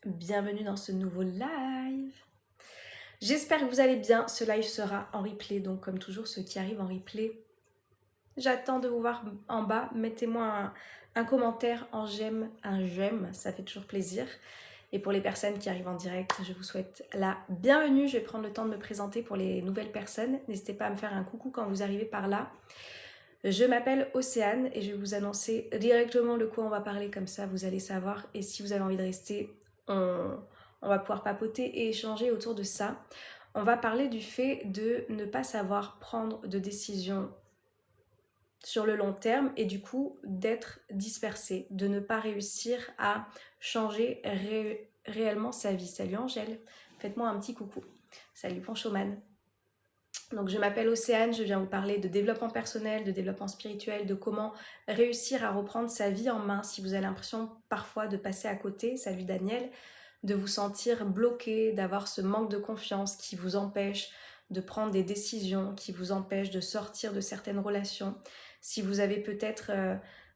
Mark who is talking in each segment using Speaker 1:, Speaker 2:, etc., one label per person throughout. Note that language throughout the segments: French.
Speaker 1: Bienvenue dans ce nouveau live. J'espère que vous allez bien. Ce live sera en replay, donc comme toujours ceux qui arrivent en replay, j'attends de vous voir en bas. Mettez-moi un commentaire en j'aime, un j'aime, ça fait toujours plaisir. Et pour les personnes qui arrivent en direct, je vous souhaite la bienvenue. Je vais prendre le temps de me présenter pour les nouvelles personnes. N'hésitez pas à me faire un coucou quand vous arrivez par là. Je m'appelle Océane et je vais vous annoncer directement de quoi on va parler, comme ça vous allez savoir. Et si vous avez envie de rester, on va pouvoir papoter et échanger autour de ça. On va parler du fait de ne pas savoir prendre de décisions sur le long terme et du coup d'être dispersé, de ne pas réussir à changer réellement sa vie. Salut Angèle, faites-moi un petit coucou. Salut Ponchoman. Donc je m'appelle Océane, je viens vous parler de développement personnel, de développement spirituel, de comment réussir à reprendre sa vie en main si vous avez l'impression parfois de passer à côté, salut Daniel, de vous sentir bloqué, d'avoir ce manque de confiance qui vous empêche de prendre des décisions, qui vous empêche de sortir de certaines relations. Si vous avez peut-être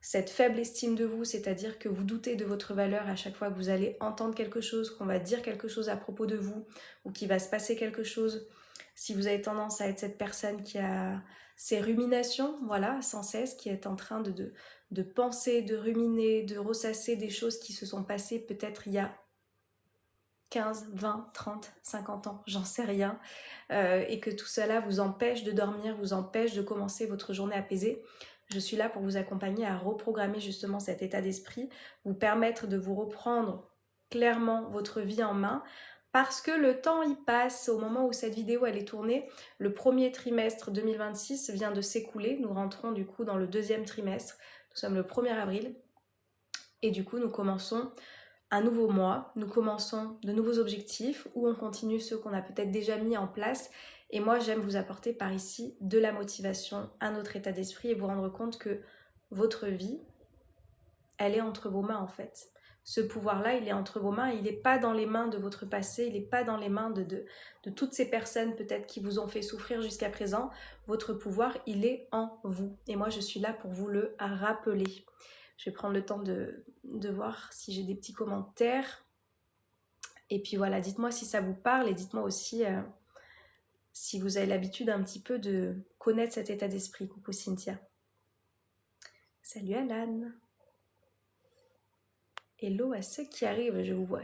Speaker 1: cette faible estime de vous, c'est-à-dire que vous doutez de votre valeur à chaque fois que vous allez entendre quelque chose, qu'on va dire quelque chose à propos de vous ou qu'il va se passer quelque chose. Si vous avez tendance à être cette personne qui a ces ruminations, voilà, sans cesse, qui est en train de penser, de ruminer, de ressasser des choses qui se sont passées peut-être il y a 15, 20, 30, 50 ans, j'en sais rien, et que tout cela vous empêche de dormir, vous empêche de commencer votre journée apaisée. Je suis là pour vous accompagner à reprogrammer justement cet état d'esprit, vous permettre de vous reprendre clairement votre vie en main, parce que le temps y passe. Au moment où cette vidéo elle est tournée, le premier trimestre 2026 vient de s'écouler, nous rentrons du coup dans le deuxième trimestre, nous sommes le 1er avril, et du coup nous commençons un nouveau mois, nous commençons de nouveaux objectifs où on continue ceux qu'on a peut-être déjà mis en place. Et moi, j'aime vous apporter par ici de la motivation, un autre état d'esprit et vous rendre compte que votre vie, elle est entre vos mains en fait. Ce pouvoir-là, il est entre vos mains, il n'est pas dans les mains de votre passé, il n'est pas dans les mains de toutes ces personnes peut-être qui vous ont fait souffrir jusqu'à présent. Votre pouvoir, il est en vous. Et moi, je suis là pour vous le rappeler. Je vais prendre le temps de voir si j'ai des petits commentaires. Et puis voilà, dites-moi si ça vous parle et dites-moi aussi si vous avez l'habitude un petit peu de connaître cet état d'esprit. Coucou Cynthia. Salut Alan. Hello à ceux qui arrivent, je vous vois.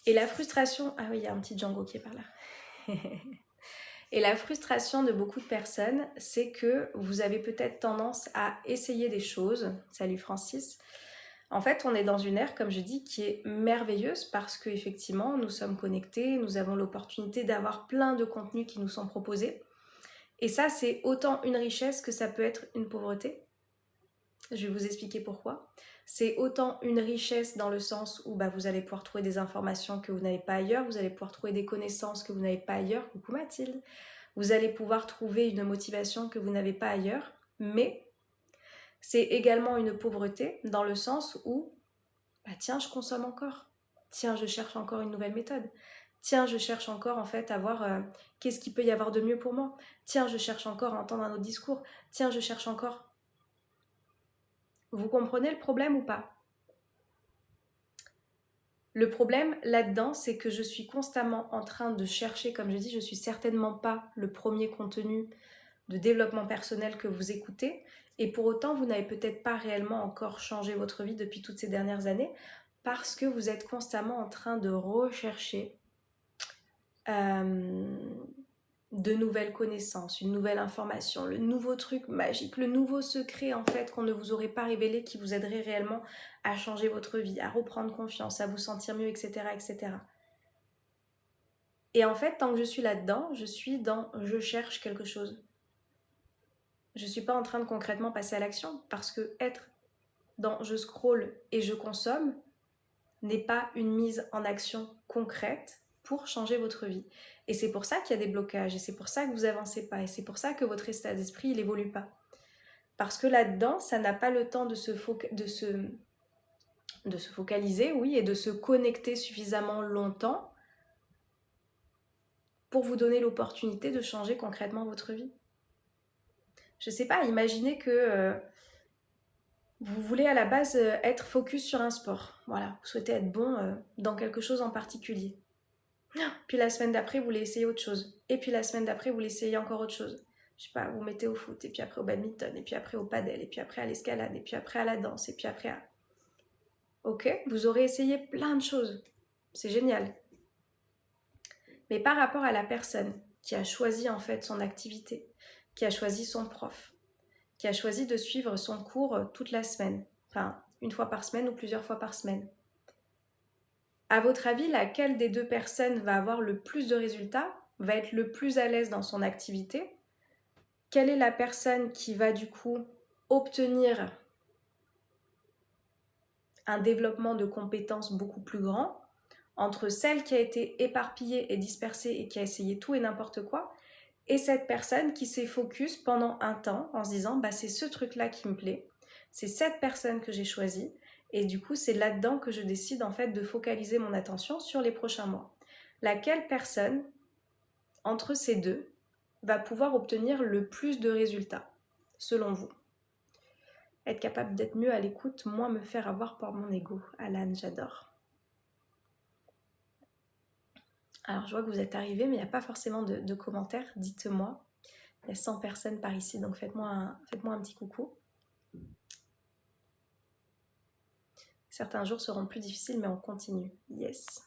Speaker 1: Et la frustration... Ah oui, il y a un petit Django qui est par là. Et la frustration de beaucoup de personnes, c'est que vous avez peut-être tendance à essayer des choses. Salut Francis. En fait, on est dans une ère, comme je dis, qui est merveilleuse parce qu'effectivement, nous sommes connectés, nous avons l'opportunité d'avoir plein de contenus qui nous sont proposés. Et ça, c'est autant une richesse que ça peut être une pauvreté. Je vais vous expliquer pourquoi. C'est autant une richesse dans le sens où vous allez pouvoir trouver des informations que vous n'avez pas ailleurs, vous allez pouvoir trouver des connaissances que vous n'avez pas ailleurs. Coucou Mathilde. Vous allez pouvoir trouver une motivation que vous n'avez pas ailleurs, mais c'est également une pauvreté dans le sens où tiens, je consomme encore. Tiens, je cherche encore une nouvelle méthode. Tiens, je cherche encore en fait à voir qu'est-ce qu'il peut y avoir de mieux pour moi. Tiens, je cherche encore à entendre un autre discours. Tiens, je cherche encore. Vous comprenez le problème ou pas? Le problème là-dedans, c'est que je suis constamment en train de chercher, comme je dis, je ne suis certainement pas le premier contenu de développement personnel que vous écoutez. Et pour autant, vous n'avez peut-être pas réellement encore changé votre vie depuis toutes ces dernières années parce que vous êtes constamment en train de rechercher de nouvelles connaissances, une nouvelle information, le nouveau truc magique, le nouveau secret en fait qu'on ne vous aurait pas révélé qui vous aiderait réellement à changer votre vie, à reprendre confiance, à vous sentir mieux, etc. etc. Et en fait, tant que je suis là-dedans, je suis dans je cherche quelque chose. Je ne suis pas en train de concrètement passer à l'action parce que être dans je scrolle et je consomme n'est pas une mise en action concrète pour changer votre vie. Et c'est pour ça qu'il y a des blocages, et c'est pour ça que vous avancez pas, et c'est pour ça que votre état d'esprit, il évolue pas. Parce que là-dedans, ça n'a pas le temps de se focaliser, oui, et de se connecter suffisamment longtemps pour vous donner l'opportunité de changer concrètement votre vie. Je sais pas, imaginez que Vous voulez à la base être focus sur un sport. Voilà, vous souhaitez être bon dans quelque chose en particulier. Puis la semaine d'après, vous voulez essayer autre chose. Et puis la semaine d'après, vous voulez essayer encore autre chose. Je sais pas, vous mettez au foot, et puis après au badminton, et puis après au padel, et puis après à l'escalade, et puis après à la danse, et puis après à... Ok, vous aurez essayé plein de choses. C'est génial. Mais par rapport à la personne qui a choisi en fait son activité, qui a choisi son prof, qui a choisi de suivre son cours toute la semaine, enfin une fois par semaine ou plusieurs fois par semaine, à votre avis, laquelle des deux personnes va avoir le plus de résultats, va être le plus à l'aise dans son activité? Quelle est la personne qui va du coup obtenir un développement de compétences beaucoup plus grand entre celle qui a été éparpillée et dispersée et qui a essayé tout et n'importe quoi et cette personne qui s'est focus pendant un temps en se disant bah, c'est ce truc-là qui me plaît, c'est cette personne que j'ai choisie et du coup c'est là-dedans que je décide en fait de focaliser mon attention sur les prochains mois. Laquelle personne entre ces deux va pouvoir obtenir le plus de résultats selon vous? Être capable d'être mieux à l'écoute, moins me faire avoir par mon ego. Alan, j'adore. Alors je vois que vous êtes arrivés, mais il n'y a pas forcément de commentaires, dites-moi. Il y a 100 personnes par ici, donc faites-moi un petit coucou. Certains jours seront plus difficiles, mais on continue. Yes.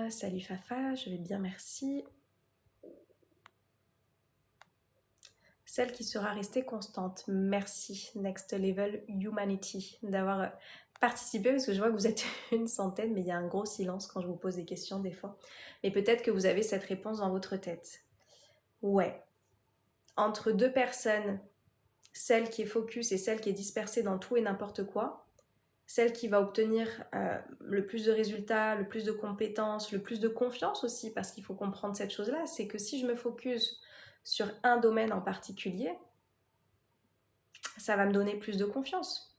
Speaker 1: Salut Fafa, je vais bien, merci. Celle qui sera restée constante. Merci Next Level Humanity d'avoir participé parce que je vois que vous êtes une centaine, mais il y a un gros silence quand je vous pose des questions des fois. Mais peut-être que vous avez cette réponse dans votre tête. Ouais. Entre deux personnes, celle qui est focus et celle qui est dispersée dans tout et n'importe quoi, celle qui va obtenir le plus de résultats, le plus de compétences, le plus de confiance aussi, parce qu'il faut comprendre cette chose-là, c'est que si je me focus sur un domaine en particulier, ça va me donner plus de confiance.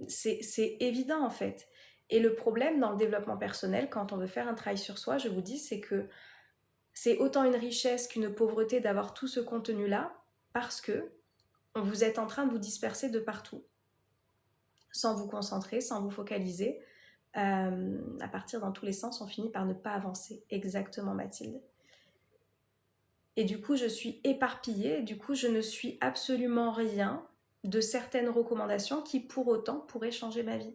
Speaker 1: C'est évident en fait. Et le problème dans le développement personnel, quand on veut faire un travail sur soi, je vous dis, c'est que c'est autant une richesse qu'une pauvreté d'avoir tout ce contenu-là, parce que vous êtes en train de vous disperser de partout, sans vous concentrer, sans vous focaliser. À partir dans tous les sens, on finit par ne pas avancer. Exactement, Mathilde. Et du coup, je suis éparpillée, du coup, je ne suis absolument rien de certaines recommandations qui, pour autant, pourraient changer ma vie.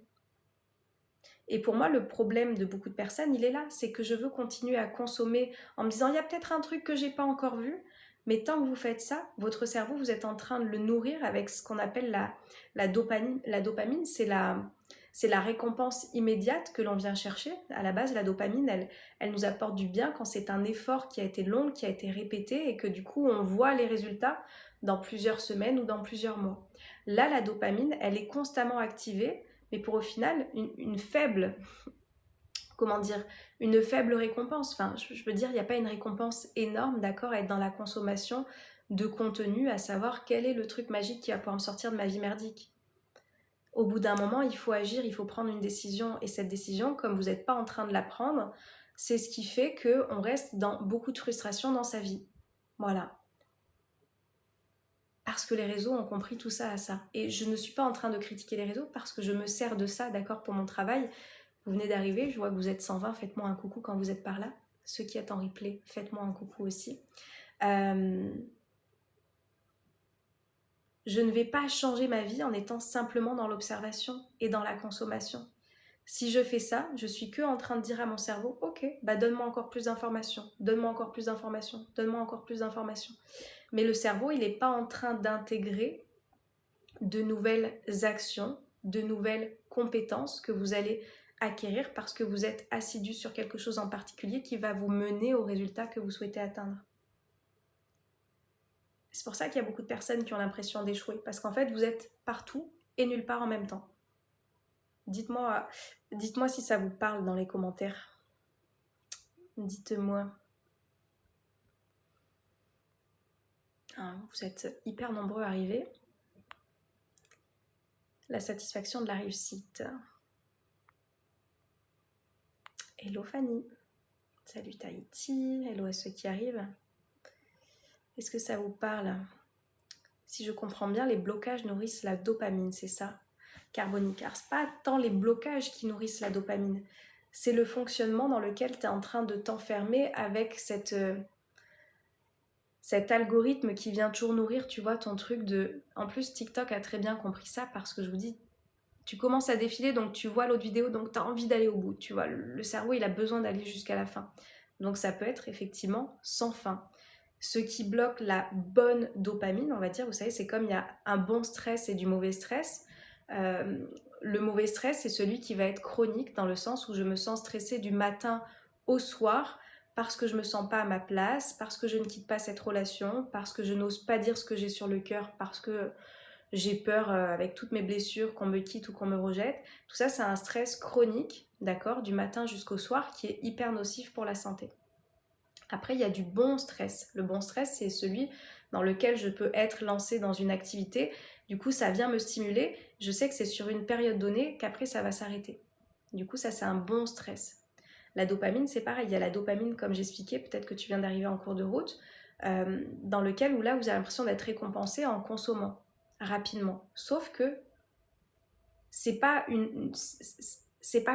Speaker 1: Et pour moi, le problème de beaucoup de personnes, il est là, c'est que je veux continuer à consommer en me disant, il y a peut-être un truc que j'ai pas encore vu, mais tant que vous faites ça, votre cerveau, vous êtes en train de le nourrir avec ce qu'on appelle la dopamine. La dopamine, c'est la récompense immédiate que l'on vient chercher. À la base, la dopamine, elle nous apporte du bien quand c'est un effort qui a été long, qui a été répété et que du coup, on voit les résultats dans plusieurs semaines ou dans plusieurs mois. Là, la dopamine, elle est constamment activée, mais pour au final, une faible, comment dire, une faible récompense. Enfin, je veux dire, il n'y a pas une récompense énorme, d'accord, à être dans la consommation de contenu, à savoir quel est le truc magique qui va pouvoir me sortir de ma vie merdique. Au bout d'un moment, il faut agir, il faut prendre une décision. Et cette décision, comme vous n'êtes pas en train de la prendre, c'est ce qui fait qu'on reste dans beaucoup de frustration dans sa vie. Voilà. Parce que les réseaux ont compris tout ça à ça. Et je ne suis pas en train de critiquer les réseaux parce que je me sers de ça, d'accord, pour mon travail. Vous venez d'arriver, je vois que vous êtes 120, faites-moi un coucou quand vous êtes par là. Ceux qui êtes en replay, faites-moi un coucou aussi. Je ne vais pas changer ma vie en étant simplement dans l'observation et dans la consommation. Si je fais ça, je suis que en train de dire à mon cerveau, ok, bah donne-moi encore plus d'informations, donne-moi encore plus d'informations, donne-moi encore plus d'informations. Mais le cerveau, il n'est pas en train d'intégrer de nouvelles actions, de nouvelles compétences que vous allez acquérir parce que vous êtes assidu sur quelque chose en particulier qui va vous mener au résultat que vous souhaitez atteindre. C'est pour ça qu'il y a beaucoup de personnes qui ont l'impression d'échouer, parce qu'en fait, vous êtes partout et nulle part en même temps. Dites-moi si ça vous parle dans les commentaires. Dites-moi. Vous êtes hyper nombreux à arriver. La satisfaction de la réussite. Hello Fanny. Salut Tahiti, hello à ceux qui arrivent. Est-ce que ça vous parle? Si je comprends bien, les blocages nourrissent la dopamine, c'est ça? Carbonicar, c'est pas tant les blocages qui nourrissent la dopamine, c'est le fonctionnement dans lequel tu es en train de t'enfermer avec cet algorithme qui vient toujours nourrir, tu vois, ton truc de... En plus, TikTok a très bien compris ça parce que je vous dis, tu commences à défiler, donc tu vois l'autre vidéo, donc tu as envie d'aller au bout, tu vois. Le cerveau, il a besoin d'aller jusqu'à la fin. Donc ça peut être effectivement sans fin. Ce qui bloque la bonne dopamine, on va dire, vous savez, c'est comme il y a un bon stress et du mauvais stress. Le mauvais stress, c'est celui qui va être chronique dans le sens où je me sens stressée du matin au soir parce que je me sens pas à ma place, parce que je ne quitte pas cette relation, parce que je n'ose pas dire ce que j'ai sur le cœur, parce que j'ai peur avec toutes mes blessures qu'on me quitte ou qu'on me rejette. Tout ça, c'est un stress chronique, d'accord, du matin jusqu'au soir qui est hyper nocif pour la santé. Après, il y a du bon stress. Le bon stress, c'est celui dans lequel je peux être lancée dans une activité. Du coup, ça vient me stimuler. Je sais que c'est sur une période donnée qu'après, ça va s'arrêter. Du coup, ça, c'est un bon stress. La dopamine, c'est pareil. Il y a la dopamine, comme j'expliquais, peut-être que tu viens d'arriver en cours de route, dans lequel où là, vous avez l'impression d'être récompensé en consommant rapidement. Sauf que c'est pas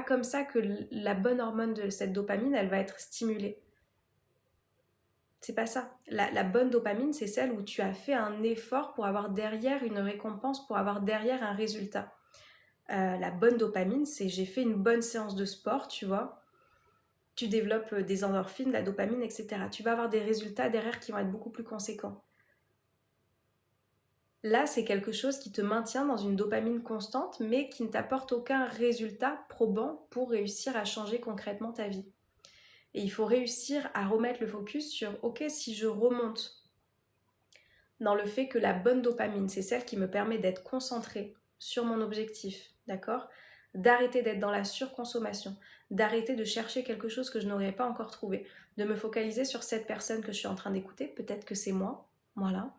Speaker 1: comme ça que la bonne hormone de cette dopamine, elle va être stimulée. C'est pas ça. La bonne dopamine, c'est celle où tu as fait un effort pour avoir derrière une récompense, pour avoir derrière un résultat. La bonne dopamine, c'est j'ai fait une bonne séance de sport, tu vois. Tu développes des endorphines, de la dopamine, etc. Tu vas avoir des résultats derrière qui vont être beaucoup plus conséquents. Là, c'est quelque chose qui te maintient dans une dopamine constante, mais qui ne t'apporte aucun résultat probant pour réussir à changer concrètement ta vie. Et il faut réussir à remettre le focus sur, ok, si je remonte dans le fait que la bonne dopamine, c'est celle qui me permet d'être concentrée sur mon objectif, d'accord? D'arrêter d'être dans la surconsommation, d'arrêter de chercher quelque chose que je n'aurais pas encore trouvé, de me focaliser sur cette personne que je suis en train d'écouter, peut-être que c'est moi, voilà.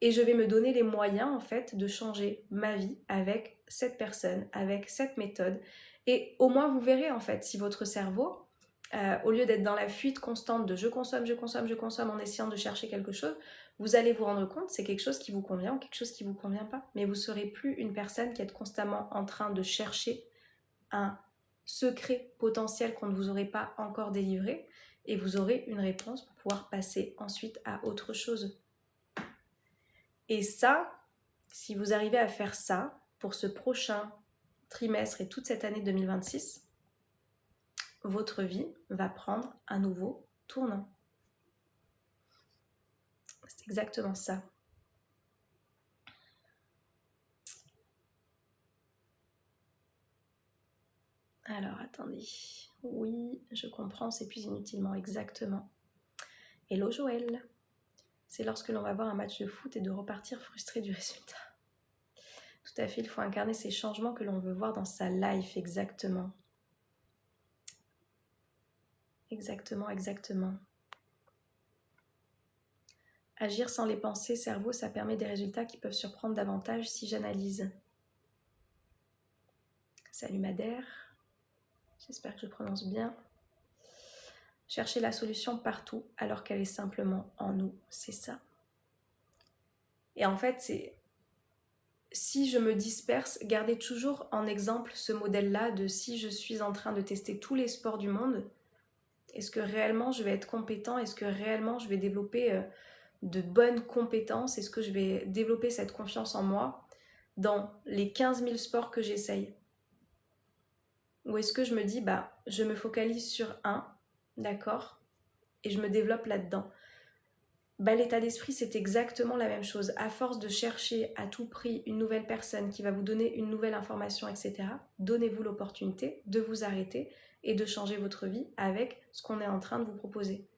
Speaker 1: Et je vais me donner les moyens, en fait, de changer ma vie avec cette personne, avec cette méthode. Et au moins, vous verrez, en fait, si votre cerveau, au lieu d'être dans la fuite constante de je consomme, je consomme, je consomme en essayant de chercher quelque chose, vous allez vous rendre compte c'est quelque chose qui vous convient ou quelque chose qui ne vous convient pas. Mais vous ne serez plus une personne qui est constamment en train de chercher un secret potentiel qu'on ne vous aurait pas encore délivré et vous aurez une réponse pour pouvoir passer ensuite à autre chose. Et ça, si vous arrivez à faire ça pour ce prochain trimestre et toute cette année 2026, votre vie va prendre un nouveau tournant. C'est exactement ça. Alors, attendez. Oui, je comprends, on s'épuise inutilement, exactement. Hello Joël. C'est lorsque l'on va voir un match de foot et de repartir frustré du résultat. Tout à fait, il faut incarner ces changements que l'on veut voir dans sa life, exactement. Exactement, exactement. Agir sans les pensées, cerveau, ça permet des résultats qui peuvent surprendre davantage si j'analyse. Salut Madère, j'espère que je prononce bien. Chercher la solution partout alors qu'elle est simplement en nous, c'est ça. Et en fait, c'est... Si je me disperse, gardez toujours en exemple ce modèle-là de si je suis en train de tester tous les sports du monde, est-ce que réellement je vais être compétent? Est-ce que réellement je vais développer de bonnes compétences? Est-ce que je vais développer cette confiance en moi dans les 15 000 sports que j'essaye? Ou est-ce que je me dis, bah, je me focalise sur un, d'accord, et je me développe là-dedans? Bah, l'état d'esprit, c'est exactement la même chose. À force de chercher à tout prix une nouvelle personne qui va vous donner une nouvelle information, etc., donnez-vous l'opportunité de vous arrêter et de changer votre vie avec ce qu'on est en train de vous proposer.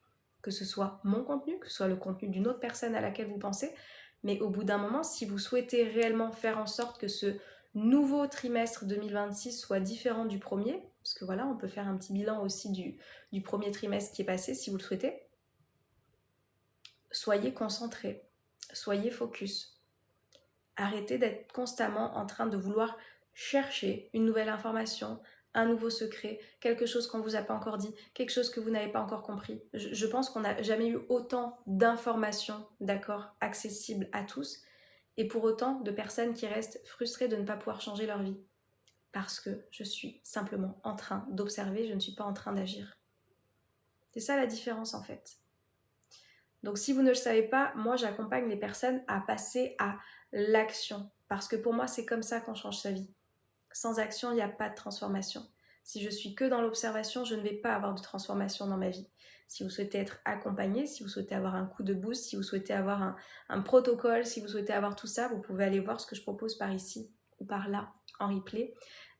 Speaker 1: Que ce soit mon contenu, que ce soit le contenu d'une autre personne à laquelle vous pensez, mais au bout d'un moment, si vous souhaitez réellement faire en sorte que ce nouveau trimestre 2026 soit différent du premier, parce que voilà, on peut faire un petit bilan aussi du premier trimestre qui est passé si vous le souhaitez, soyez concentrés, soyez focus. Arrêtez d'être constamment en train de vouloir chercher une nouvelle information, un nouveau secret, quelque chose qu'on ne vous a pas encore dit, quelque chose que vous n'avez pas encore compris. Je pense qu'on n'a jamais eu autant d'informations, d'accord, accessibles à tous, et pour autant de personnes qui restent frustrées de ne pas pouvoir changer leur vie. Parce que je suis simplement en train d'observer, je ne suis pas en train d'agir. C'est ça la différence en fait. Donc si vous ne le savez pas, moi j'accompagne les personnes à passer à l'action. Parce que pour moi c'est comme ça qu'on change sa vie. Sans action, il n'y a pas de transformation. Si je suis que dans l'observation, je ne vais pas avoir de transformation dans ma vie. Si vous souhaitez être accompagné, si vous souhaitez avoir un coup de boost, si vous souhaitez avoir un protocole, si vous souhaitez avoir tout ça, vous pouvez aller voir ce que je propose par ici ou par là en replay.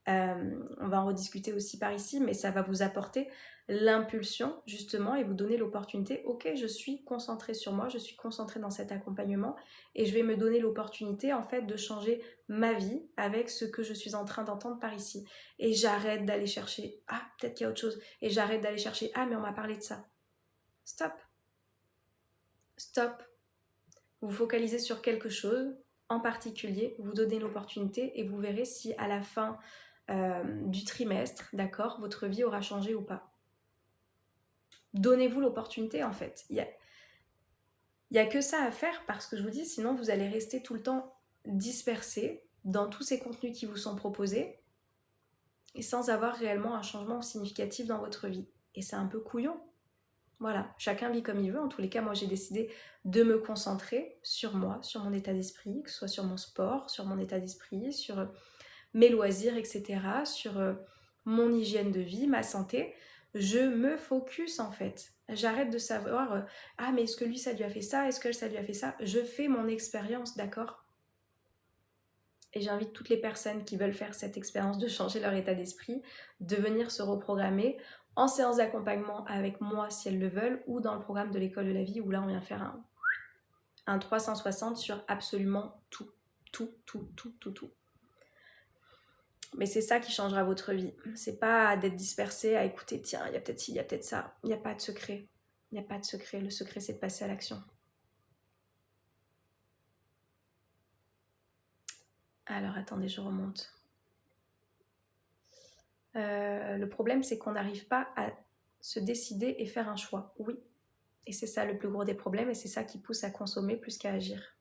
Speaker 1: On va en rediscuter aussi par ici, mais ça va vous apporter l'impulsion justement et vous donner l'opportunité, ok, je suis concentrée sur moi, je suis concentrée dans cet accompagnement et je vais me donner l'opportunité en fait de changer ma vie avec ce que je suis en train d'entendre par ici. Et j'arrête d'aller chercher, ah peut-être qu'il y a autre chose, et j'arrête d'aller chercher, ah mais on m'a parlé de ça. Stop. Stop. Vous vous focalisez sur quelque chose en particulier, vous donnez l'opportunité et vous verrez si à la fin du trimestre, d'accord, votre vie aura changé ou pas. Donnez-vous l'opportunité en fait. Il y a que ça à faire parce que je vous dis, sinon vous allez rester tout le temps dispersé dans tous ces contenus qui vous sont proposés et sans avoir réellement un changement significatif dans votre vie. Et c'est un peu couillon. Voilà, chacun vit comme il veut. En tous les cas, moi j'ai décidé de me concentrer sur moi, sur mon état d'esprit, que ce soit sur mon sport, sur mon état d'esprit, sur mes loisirs, etc., sur mon hygiène de vie, ma santé. Je me focus en fait. J'arrête de savoir ah mais est-ce que lui ça lui a fait ça, est-ce que ça lui a fait ça. Je fais mon expérience, d'accord. Et j'invite toutes les personnes qui veulent faire cette expérience de changer leur état d'esprit, de venir se reprogrammer en séance d'accompagnement avec moi si elles le veulent, ou dans le programme de l'école de la vie où là on vient faire un 360 sur absolument tout. Tout. Mais c'est ça qui changera votre vie. C'est pas d'être dispersé à écouter, tiens, il y a peut-être ci, il y a peut-être ça. Il n'y a pas de secret. Il n'y a pas de secret. Le secret, c'est de passer à l'action. Alors, attendez, je remonte. Le problème, c'est qu'on n'arrive pas à se décider et faire un choix. Oui. Et c'est ça le plus gros des problèmes et c'est ça qui pousse à consommer plus qu'à agir.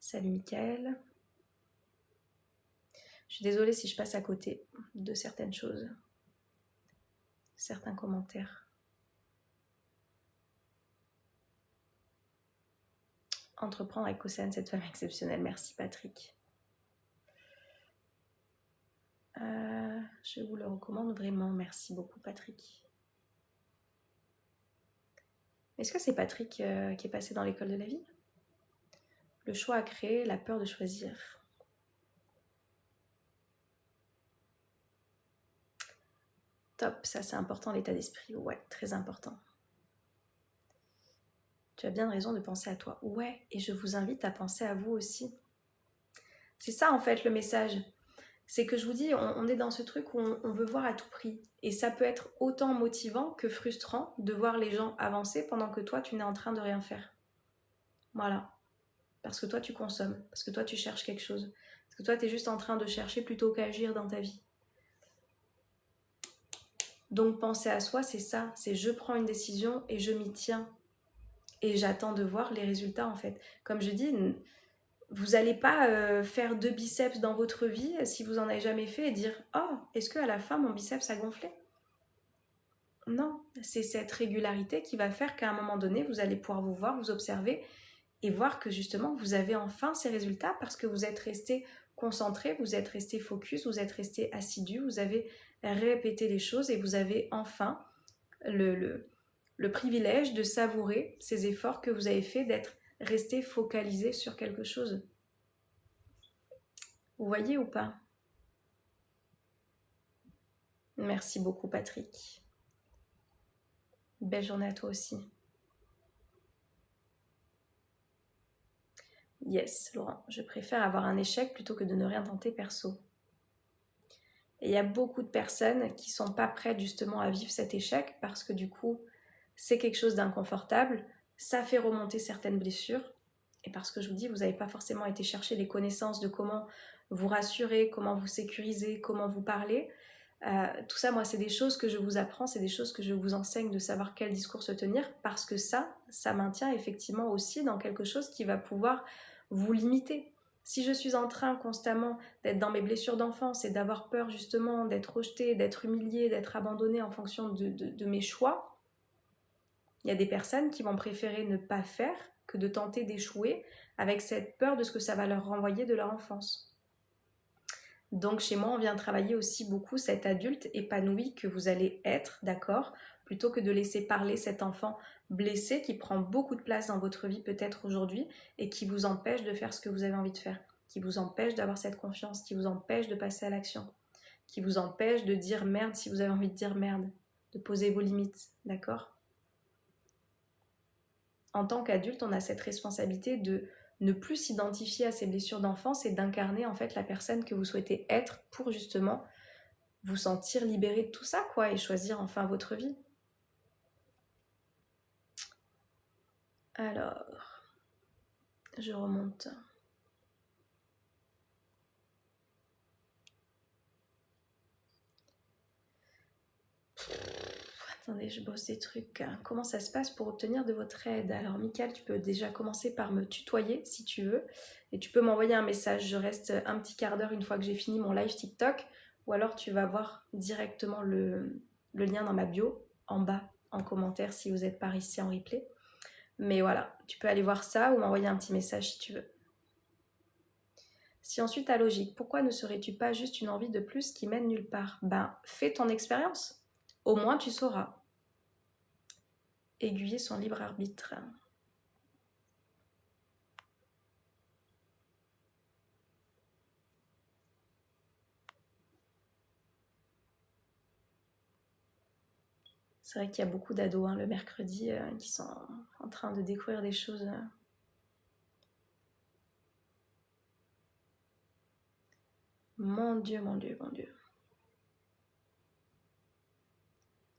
Speaker 1: Salut Mickaël. Je suis désolée si je passe à côté de certaines choses. Certains commentaires. Entreprendre avec Océane, cette femme exceptionnelle. Merci Patrick. Je vous le recommande vraiment. Merci beaucoup Patrick. Est-ce que c'est Patrick qui est passé dans l'école de la vie? Le choix à créer, la peur de choisir. Top, ça c'est important l'état d'esprit. Ouais, très important. Tu as bien raison de penser à toi. Ouais, et je vous invite à penser à vous aussi. C'est ça en fait le message. C'est que je vous dis, on est dans ce truc où on veut voir à tout prix. Et ça peut être autant motivant que frustrant de voir les gens avancer pendant que toi, tu n'es en train de rien faire. Voilà. Parce que toi, tu consommes. Parce que toi, tu cherches quelque chose. Parce que toi, tu es juste en train de chercher plutôt qu'agir dans ta vie. Donc, penser à soi, c'est ça. C'est je prends une décision et je m'y tiens. Et j'attends de voir les résultats, en fait. Comme je dis... Vous n'allez pas faire 2 biceps dans votre vie si vous n'en avez jamais fait et dire « Oh, est-ce qu'à la fin, mon biceps a gonflé ?» Non, c'est cette régularité qui va faire qu'à un moment donné, vous allez pouvoir vous voir, vous observer et voir que justement, vous avez enfin ces résultats parce que vous êtes resté concentré, vous êtes resté focus, vous êtes resté assidu, vous avez répété les choses et vous avez enfin le privilège de savourer ces efforts que vous avez fait, d'être resté focalisé sur quelque chose. Vous voyez ou pas? Merci beaucoup Patrick. Belle journée à toi aussi. Yes, Laurent, je préfère avoir un échec plutôt que de ne rien tenter perso. Et il y a beaucoup de personnes qui sont pas prêtes justement à vivre cet échec parce que du coup, c'est quelque chose d'inconfortable, ça fait remonter certaines blessures et parce que je vous dis, vous n'avez pas forcément été chercher les connaissances de comment vous rassurer, comment vous sécuriser, comment vous parler. Tout ça, moi, c'est des choses que je vous apprends, c'est des choses que je vous enseigne de savoir quel discours se tenir, parce que ça maintient effectivement aussi dans quelque chose qui va pouvoir vous limiter. Si je suis en train constamment d'être dans mes blessures d'enfance et d'avoir peur justement d'être rejetée, d'être humiliée, d'être abandonnée en fonction de mes choix, il y a des personnes qui vont préférer ne pas faire que de tenter d'échouer avec cette peur de ce que ça va leur renvoyer de leur enfance. Donc chez moi, on vient travailler aussi beaucoup cet adulte épanoui que vous allez être, d'accord, plutôt que de laisser parler cet enfant blessé qui prend beaucoup de place dans votre vie peut-être aujourd'hui et qui vous empêche de faire ce que vous avez envie de faire, qui vous empêche d'avoir cette confiance, qui vous empêche de passer à l'action, qui vous empêche de dire merde si vous avez envie de dire merde, de poser vos limites, d'accord? En tant qu'adulte, on a cette responsabilité de ne plus s'identifier à ces blessures d'enfance et d'incarner en fait la personne que vous souhaitez être pour justement vous sentir libéré de tout ça, quoi, et choisir enfin votre vie. Alors, je remonte. Attendez, je bosse des trucs. Comment ça se passe pour obtenir de votre aide? Alors, Mickaël, tu peux déjà commencer par me tutoyer si tu veux. Et tu peux m'envoyer un message. Je reste un petit quart d'heure une fois que j'ai fini mon live TikTok. Ou alors, tu vas voir directement le lien dans ma bio, en bas, en commentaire, si vous êtes par ici en replay. Mais voilà, tu peux aller voir ça ou m'envoyer un petit message si tu veux. Si ensuite, ta logique, pourquoi ne serais-tu pas juste une envie de plus qui mène nulle part? Ben, fais ton expérience. Au moins, tu sauras. Aiguiller son libre arbitre. C'est vrai qu'il y a beaucoup d'ados le mercredi qui sont en train de découvrir des choses. Mon Dieu, mon Dieu, mon Dieu.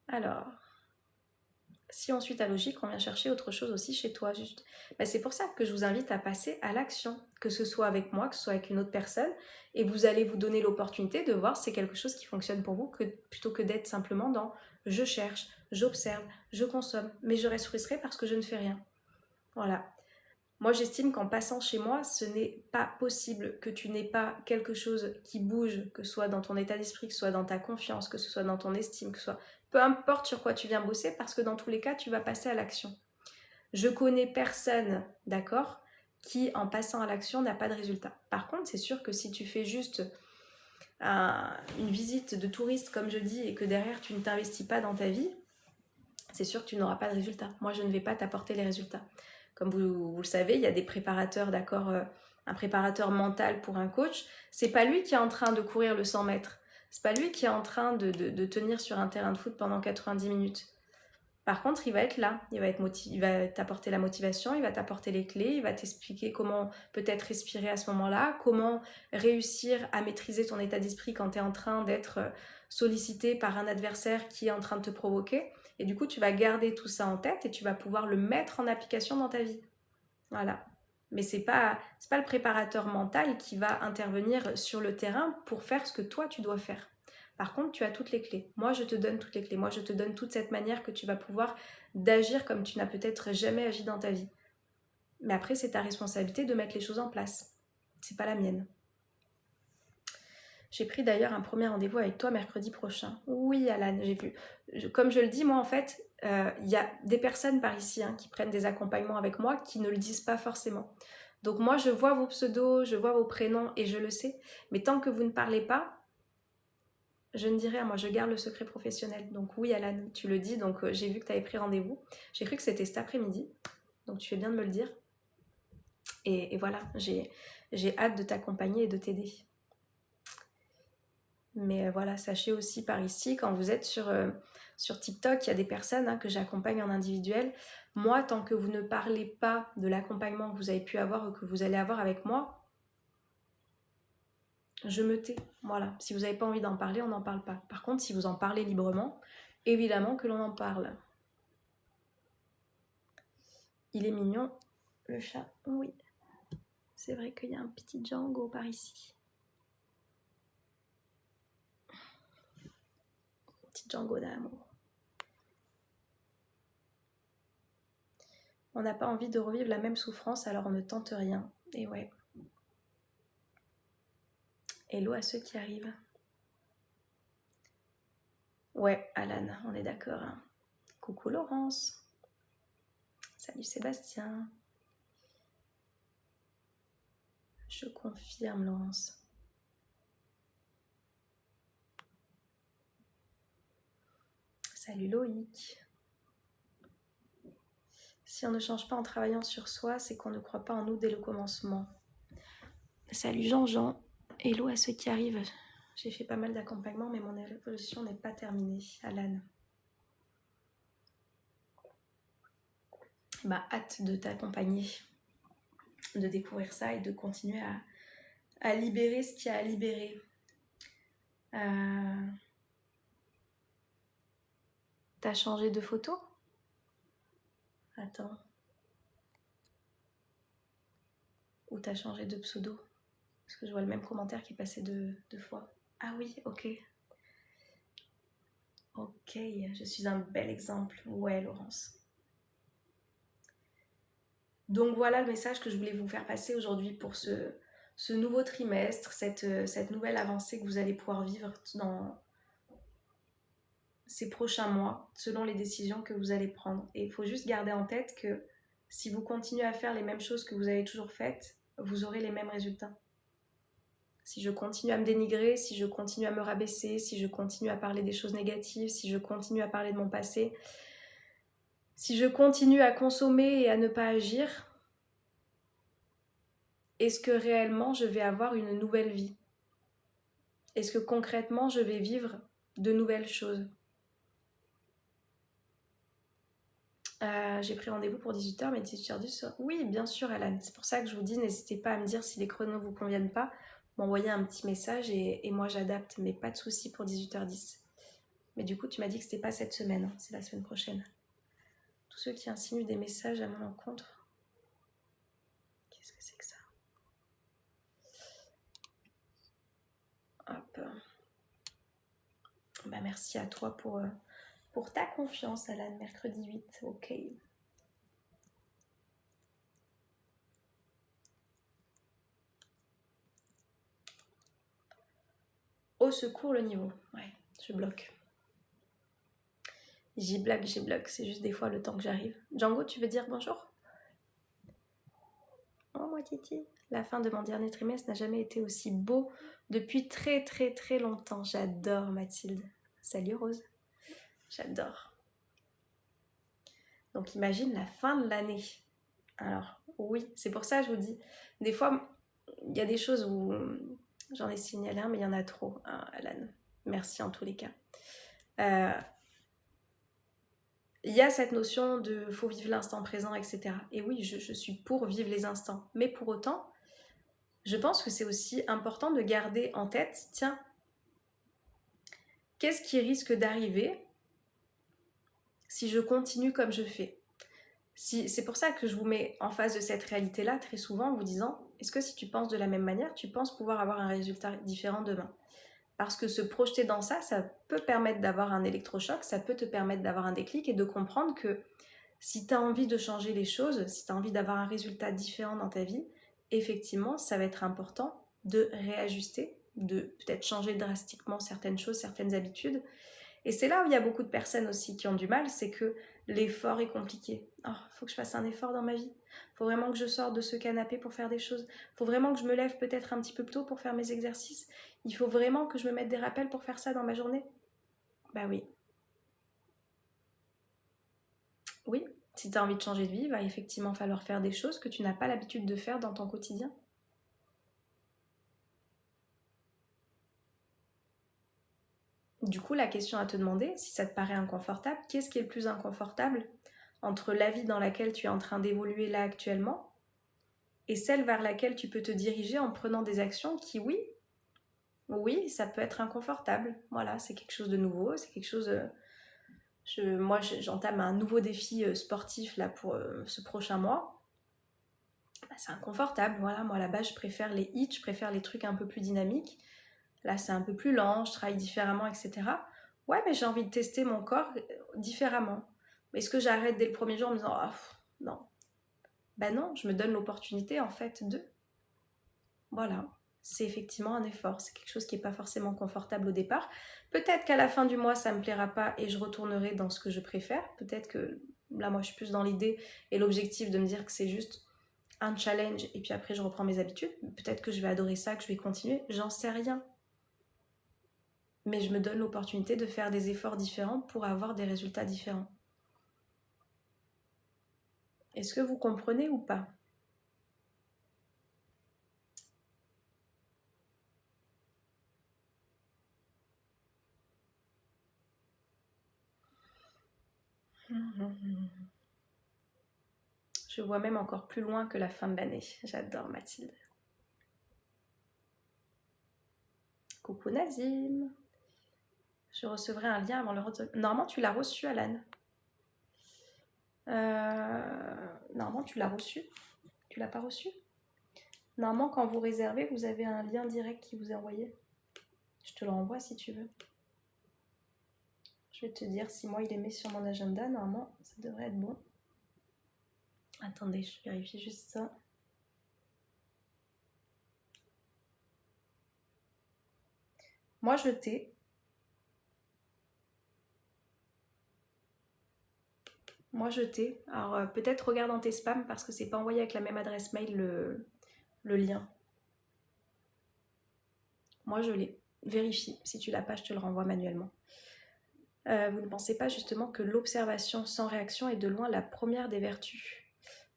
Speaker 1: Alors, si on suit ta logique, on vient chercher autre chose aussi chez toi, juste. Ben, c'est pour ça que je vous invite à passer à l'action, que ce soit avec moi, que ce soit avec une autre personne, et vous allez vous donner l'opportunité de voir si c'est quelque chose qui fonctionne pour vous, plutôt que d'être simplement dans je cherche, j'observe, je consomme, mais je reste frustrée parce que je ne fais rien. Voilà. Moi, j'estime qu'en passant chez moi, ce n'est pas possible que tu n'aies pas quelque chose qui bouge, que ce soit dans ton état d'esprit, que ce soit dans ta confiance, que ce soit dans ton estime, que ce soit... Peu importe sur quoi tu viens bosser, parce que dans tous les cas, tu vas passer à l'action. Je connais personne, d'accord, qui en passant à l'action n'a pas de résultat. Par contre, c'est sûr que si tu fais juste une visite de touriste, comme je dis, et que derrière tu ne t'investis pas dans ta vie, c'est sûr que tu n'auras pas de résultat. Moi, je ne vais pas t'apporter les résultats. Comme vous le savez, il y a des préparateurs, d'accord, un préparateur mental pour un coach. C'est pas lui qui est en train de courir le 100 mètres. C'est pas lui qui est en train de tenir sur un terrain de foot pendant 90 minutes. Par contre, il va être là, il va t'apporter la motivation, il va t'apporter les clés, il va t'expliquer comment peut-être respirer à ce moment-là, comment réussir à maîtriser ton état d'esprit quand tu es en train d'être sollicité par un adversaire qui est en train de te provoquer. Et du coup, tu vas garder tout ça en tête et tu vas pouvoir le mettre en application dans ta vie. Voilà. Mais c'est pas le préparateur mental qui va intervenir sur le terrain pour faire ce que toi tu dois faire. Par contre, tu as toutes les clés. Moi, je te donne toutes les clés. Moi, je te donne toute cette manière que tu vas pouvoir d'agir comme tu n'as peut-être jamais agi dans ta vie. Mais après, c'est ta responsabilité de mettre les choses en place. C'est pas la mienne. J'ai pris d'ailleurs un premier rendez-vous avec toi mercredi prochain. Oui, Alan, j'ai vu. Comme je le dis, moi, en fait, y a des personnes par ici qui prennent des accompagnements avec moi qui ne le disent pas forcément. Donc moi, je vois vos pseudos, je vois vos prénoms et je le sais. Mais tant que vous ne parlez pas, je ne dis rien, moi je garde le secret professionnel. Donc oui Alan, tu le dis, donc j'ai vu que tu avais pris rendez-vous. J'ai cru que c'était cet après-midi, donc tu fais bien de me le dire. Et voilà, j'ai hâte de t'accompagner et de t'aider. Mais voilà, sachez aussi par ici, quand vous êtes sur TikTok, il y a des personnes que j'accompagne en individuel. Moi, tant que vous ne parlez pas de l'accompagnement que vous avez pu avoir ou que vous allez avoir avec moi, je me tais. Voilà, si vous n'avez pas envie d'en parler, on n'en parle pas. Par contre, si vous en parlez librement, évidemment que l'on en parle. Il est mignon, le chat. Oui, c'est vrai qu'il y a un petit Django par ici. Django d'amour. On n'a pas envie de revivre la même souffrance, alors on ne tente rien. Et ouais. Hello à ceux qui arrivent. Ouais, Alan, on est d'accord. Hein. Coucou Laurence. Salut Sébastien. Je confirme Laurence. Salut Loïc. Si on ne change pas en travaillant sur soi, c'est qu'on ne croit pas en nous dès le commencement. Salut Jean-Jean. Hello à ceux qui arrivent. J'ai fait pas mal d'accompagnement, mais mon évolution n'est pas terminée. Alan. Bah, hâte de t'accompagner, de découvrir ça et de continuer à libérer ce qu'il y a à libérer. T'as changé de photo? Attends. Ou t'as changé de pseudo? Parce que je vois le même commentaire qui est passé deux fois. Ah oui, ok. Ok, je suis un bel exemple. Ouais, Laurence. Donc voilà le message que je voulais vous faire passer aujourd'hui pour ce nouveau trimestre, cette nouvelle avancée que vous allez pouvoir vivre dans ces prochains mois, selon les décisions que vous allez prendre. Et il faut juste garder en tête que si vous continuez à faire les mêmes choses que vous avez toujours faites, vous aurez les mêmes résultats. Si je continue à me dénigrer, si je continue à me rabaisser, si je continue à parler des choses négatives, si je continue à parler de mon passé, si je continue à consommer et à ne pas agir, est-ce que réellement je vais avoir une nouvelle vie? Est-ce que concrètement je vais vivre de nouvelles choses? J'ai pris rendez-vous pour 18h, mais 18h10. Oui, bien sûr, Alan. C'est pour ça que je vous dis, n'hésitez pas à me dire si les chronos ne vous conviennent pas. M'envoyer un petit message et moi j'adapte, mais pas de souci pour 18h10. Mais du coup, tu m'as dit que c'était pas cette semaine, hein, c'est la semaine prochaine. Tous ceux qui insinuent des messages à mon encontre. Qu'est-ce que c'est que ça? Hop. Bah, merci à toi pour ta confiance, Alan. Mercredi 8, ok. Au secours le niveau. Ouais, je bloque. J'y bloque, c'est juste des fois le temps que j'arrive. Django, tu veux dire bonjour? Oh, moi, Titi. La fin de mon dernier trimestre n'a jamais été aussi beau depuis très très très longtemps. J'adore Mathilde. Salut Rose. J'adore. Donc imagine la fin de l'année. Alors oui, c'est pour ça que je vous dis. Des fois, il y a des choses où j'en ai signalé un, mais il y en a trop, hein, Alan. Merci en tous les cas. Il y a cette notion de faut vivre l'instant présent, etc. Et oui, je suis pour vivre les instants. Mais pour autant, je pense que c'est aussi important de garder en tête, tiens, qu'est-ce qui risque d'arriver si je continue comme je fais? C'est pour ça que je vous mets en face de cette réalité-là très souvent en vous disant, est-ce que si tu penses de la même manière, tu penses pouvoir avoir un résultat différent demain? Parce que se projeter dans ça, ça peut permettre d'avoir un électrochoc, ça peut te permettre d'avoir un déclic et de comprendre que si tu as envie de changer les choses, si tu as envie d'avoir un résultat différent dans ta vie, effectivement, ça va être important de réajuster, de peut-être changer drastiquement certaines choses, certaines habitudes. Et c'est là où il y a beaucoup de personnes aussi qui ont du mal, c'est que l'effort est compliqué. Oh, faut que je fasse un effort dans ma vie. Faut vraiment que je sorte de ce canapé pour faire des choses. Faut vraiment que je me lève peut-être un petit peu plus tôt pour faire mes exercices. Il faut vraiment que je me mette des rappels pour faire ça dans ma journée. Bah oui. Oui, si tu as envie de changer de vie, il va effectivement falloir faire des choses que tu n'as pas l'habitude de faire dans ton quotidien. Du coup, la question à te demander, si ça te paraît inconfortable, qu'est-ce qui est le plus inconfortable entre la vie dans laquelle tu es en train d'évoluer là actuellement et celle vers laquelle tu peux te diriger en prenant des actions qui, oui, ça peut être inconfortable. Voilà, c'est quelque chose de nouveau, c'est quelque chose... moi, j'entame un nouveau défi sportif là pour ce prochain mois. Bah, c'est inconfortable, voilà. Moi, à la base, je préfère les hits, je préfère les trucs un peu plus dynamiques. Là, c'est un peu plus lent, je travaille différemment, etc. Ouais, mais j'ai envie de tester mon corps différemment. Mais est-ce que j'arrête dès le premier jour en me disant, ah, non. Ben non, je me donne l'opportunité en fait de. Voilà, c'est effectivement un effort. C'est quelque chose qui n'est pas forcément confortable au départ. Peut-être qu'à la fin du mois, ça ne me plaira pas et je retournerai dans ce que je préfère. Peut-être que là, moi, je suis plus dans l'idée et l'objectif de me dire que c'est juste un challenge et puis après, je reprends mes habitudes. Peut-être que je vais adorer ça, que je vais continuer. J'en sais rien. Mais je me donne l'opportunité de faire des efforts différents pour avoir des résultats différents. Est-ce que vous comprenez ou pas? Je vois même encore plus loin que la fin de l'année. J'adore Mathilde. Coucou Nazim. Je recevrai un lien avant le retour. Normalement, tu l'as reçu, Alan. Normalement, tu l'as reçu. Tu l'as pas reçu? Normalement, quand vous réservez, vous avez un lien direct qui vous est envoyé. Je te le renvoie si tu veux. Je vais te dire si moi il est mis sur mon agenda. Normalement, ça devrait être bon. Attendez, je vérifie juste ça. Moi, je t'ai. Alors, peut-être regarde dans tes spams parce que c'est pas envoyé avec la même adresse mail le lien. Moi, je l'ai. Vérifie. Si tu l'as pas, je te le renvoie manuellement. Vous ne pensez pas justement que l'observation sans réaction est de loin la première des vertus?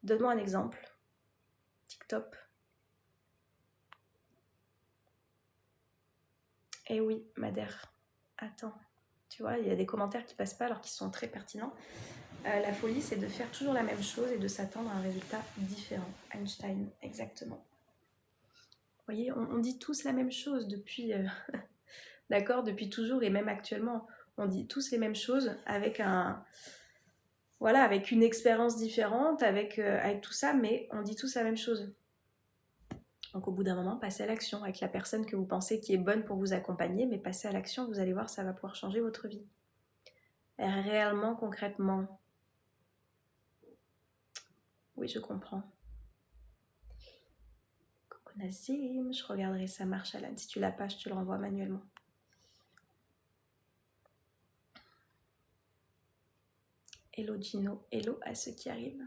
Speaker 1: Donne-moi un exemple. TikTok. Eh oui, Madère. Attends. Tu vois, il y a des commentaires qui passent pas alors qu'ils sont très pertinents. La folie, c'est de faire toujours la même chose et de s'attendre à un résultat différent. Einstein, exactement. Vous voyez, on dit tous la même chose depuis... d'accord, depuis toujours et même actuellement. On dit tous les mêmes choses avec un... Voilà, avec une expérience différente, avec tout ça, mais on dit tous la même chose. Donc au bout d'un moment, passez à l'action avec la personne que vous pensez qui est bonne pour vous accompagner, mais passez à l'action, vous allez voir, ça va pouvoir changer votre vie. Et réellement, concrètement. Oui, je comprends. Coucou Nazim, je regarderai ça marche, Alan. Si tu l'as pas, je te le renvoie manuellement. Hello Gino, hello à ceux qui arrivent.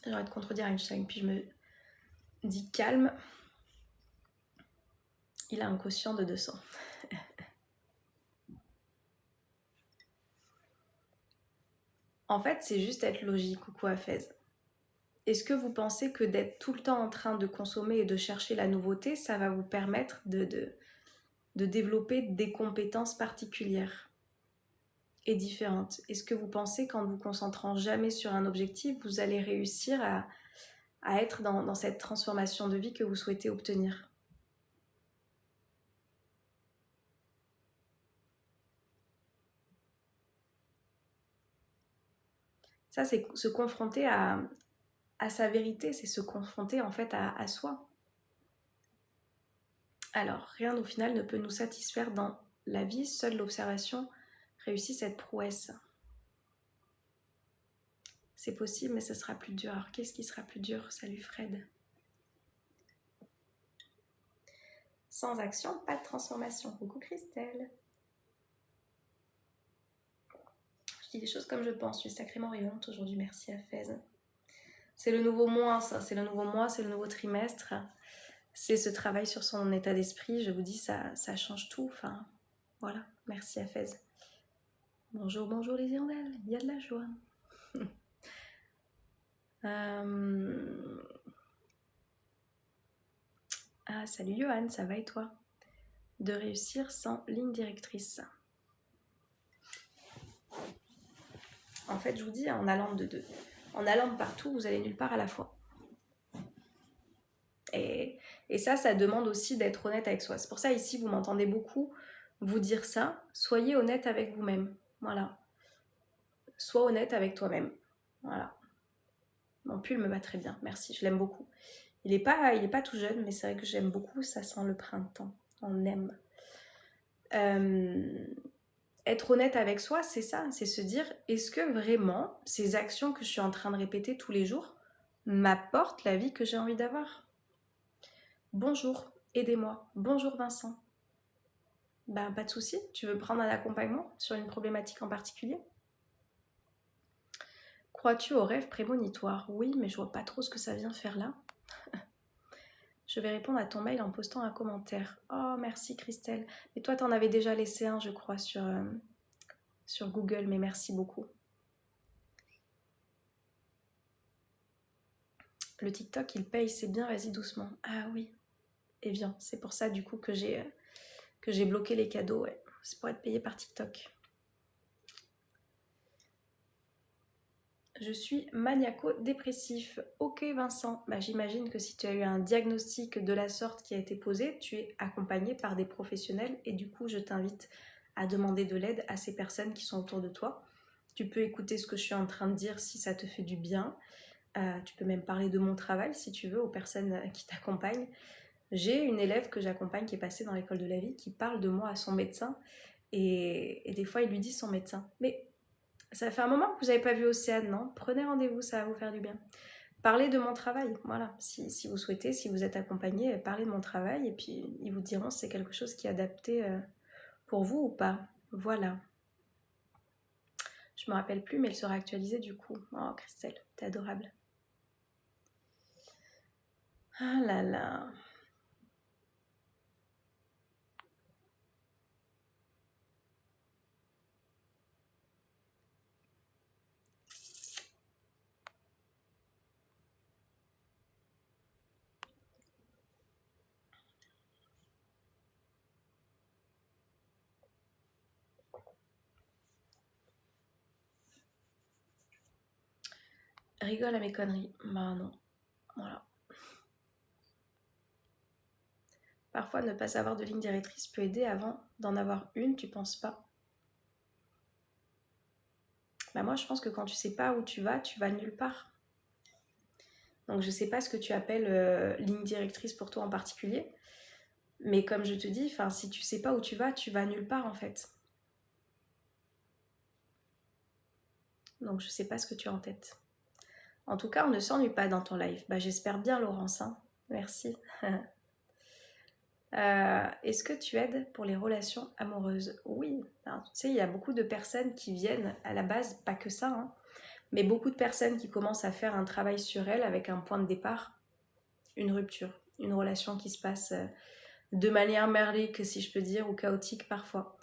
Speaker 1: J'arrête de contredire Einstein, puis je me dis calme. Il a un quotient de 200. En fait, c'est juste être logique, coucou Hafez. Est-ce que vous pensez que d'être tout le temps en train de consommer et de chercher la nouveauté, ça va vous permettre de développer des compétences particulières et différentes? Est-ce que vous pensez qu'en vous concentrant jamais sur un objectif, vous allez réussir à être dans cette transformation de vie que vous souhaitez obtenir? Ça, c'est se confronter à sa vérité, c'est se confronter en fait à soi. Alors, rien au final ne peut nous satisfaire dans la vie, seule l'observation réussit cette prouesse. C'est possible, mais ce sera plus dur. Alors, qu'est-ce qui sera plus dur? Salut Fred. Sans action, pas de transformation. Coucou Christelle. Je dis des choses comme je pense. Je suis sacrément rayonnante aujourd'hui. Merci à Fez. C'est le nouveau mois, ça. C'est le nouveau mois, c'est le nouveau trimestre. C'est ce travail sur son état d'esprit. Je vous dis, ça change tout. Enfin, voilà. Merci à Fez. Bonjour, bonjour les hirondelles. Il y a de la joie. Ah, salut Johan, ça va et toi? De réussir sans ligne directrice. En fait, je vous dis, en allant de partout, vous allez nulle part à la fois. Et ça demande aussi d'être honnête avec soi. C'est pour ça, ici, vous m'entendez beaucoup vous dire ça. Soyez honnête avec vous-même. Voilà. Sois honnête avec toi-même. Voilà. Mon pull me va très bien, merci, je l'aime beaucoup. Il est pas tout jeune, mais c'est vrai que j'aime beaucoup, ça sent le printemps, on aime. Être honnête avec soi, c'est ça, c'est se dire, est-ce que vraiment ces actions que je suis en train de répéter tous les jours m'apportent la vie que j'ai envie d'avoir? Bonjour, aidez-moi. Bonjour Vincent. Ben, pas de souci, tu veux prendre un accompagnement sur une problématique en particulier? Crois-tu aux rêves prémonitoires? Oui, mais je vois pas trop ce que ça vient faire là. Je vais répondre à ton mail en postant un commentaire. Oh, merci Christelle. Mais toi, t'en avais déjà laissé un, je crois, sur Google, mais merci beaucoup. Le TikTok, il paye, c'est bien, vas-y doucement. Ah oui, et bien, c'est pour ça du coup que j'ai bloqué les cadeaux, ouais. C'est pour être payé par TikTok. Je suis maniaco-dépressif. Ok Vincent, bah, j'imagine que si tu as eu un diagnostic de la sorte qui a été posé, tu es accompagné par des professionnels et du coup je t'invite à demander de l'aide à ces personnes qui sont autour de toi. Tu peux écouter ce que je suis en train de dire si ça te fait du bien. Tu peux même parler de mon travail si tu veux aux personnes qui t'accompagnent. J'ai une élève que j'accompagne qui est passée dans l'école de la vie qui parle de moi à son médecin et des fois il lui dit son médecin, mais ça fait un moment que vous n'avez pas vu Océane, non? Prenez rendez-vous, ça va vous faire du bien. Parlez de mon travail, voilà. Si vous souhaitez, si vous êtes accompagné, parlez de mon travail et puis ils vous diront si c'est quelque chose qui est adapté pour vous ou pas. Voilà. Je me rappelle plus, mais il sera actualisé du coup. Oh Christelle, t'es adorable. Ah là là. Rigole à mes conneries. Bah non. Voilà. Parfois, ne pas avoir de ligne directrice peut aider avant d'en avoir une, tu penses pas? Bah moi, je pense que quand tu sais pas où tu vas nulle part. Donc je sais pas ce que tu appelles ligne directrice pour toi en particulier, mais comme je te dis, si tu sais pas où tu vas nulle part en fait. Donc je sais pas ce que tu as en tête. En tout cas, on ne s'ennuie pas dans ton live. Bah j'espère bien Laurence, hein. Merci. Est-ce que tu aides pour les relations amoureuses? Oui. Alors, tu sais, il y a beaucoup de personnes qui viennent à la base, pas que ça, hein, mais beaucoup de personnes qui commencent à faire un travail sur elles avec un point de départ, une rupture, une relation qui se passe de manière merdique, si je peux dire, ou chaotique parfois.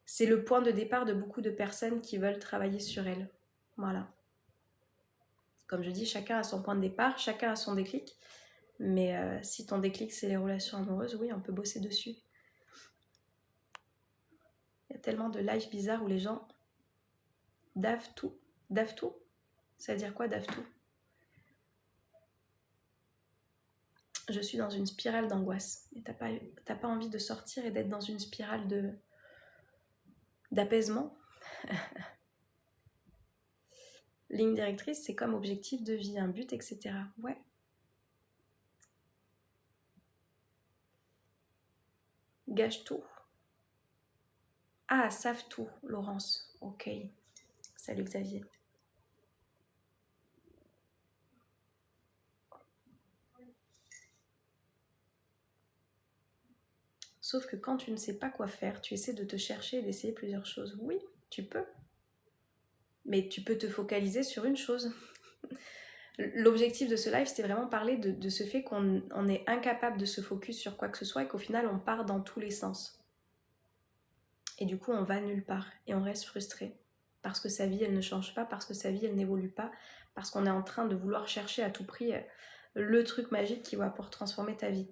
Speaker 1: C'est le point de départ de beaucoup de personnes qui veulent travailler sur elles. Voilà. Comme je dis, chacun a son point de départ, chacun a son déclic. Mais si ton déclic, c'est les relations amoureuses, oui, on peut bosser dessus. Il y a tellement de lives bizarres où les gens davent tout. Davent tout? Ça veut dire quoi, davent tout? Je suis dans une spirale d'angoisse. Et t'as pas envie de sortir et d'être dans une spirale d'apaisement? Ligne directrice, c'est comme objectif de vie, un but, etc. Ouais. Gâche tout. Ah, savent tout, Laurence. Ok. Salut Xavier. Sauf que quand tu ne sais pas quoi faire, tu essaies de te chercher et d'essayer plusieurs choses. Oui, tu peux. Mais tu peux te focaliser sur une chose. L'objectif de ce live, c'était vraiment parler de ce fait qu'on est incapable de se focus sur quoi que ce soit et qu'au final, on part dans tous les sens. Et du coup, on va nulle part et on reste frustré. Parce que sa vie, elle ne change pas, parce que sa vie, elle n'évolue pas, parce qu'on est en train de vouloir chercher à tout prix le truc magique qui va pouvoir transformer ta vie.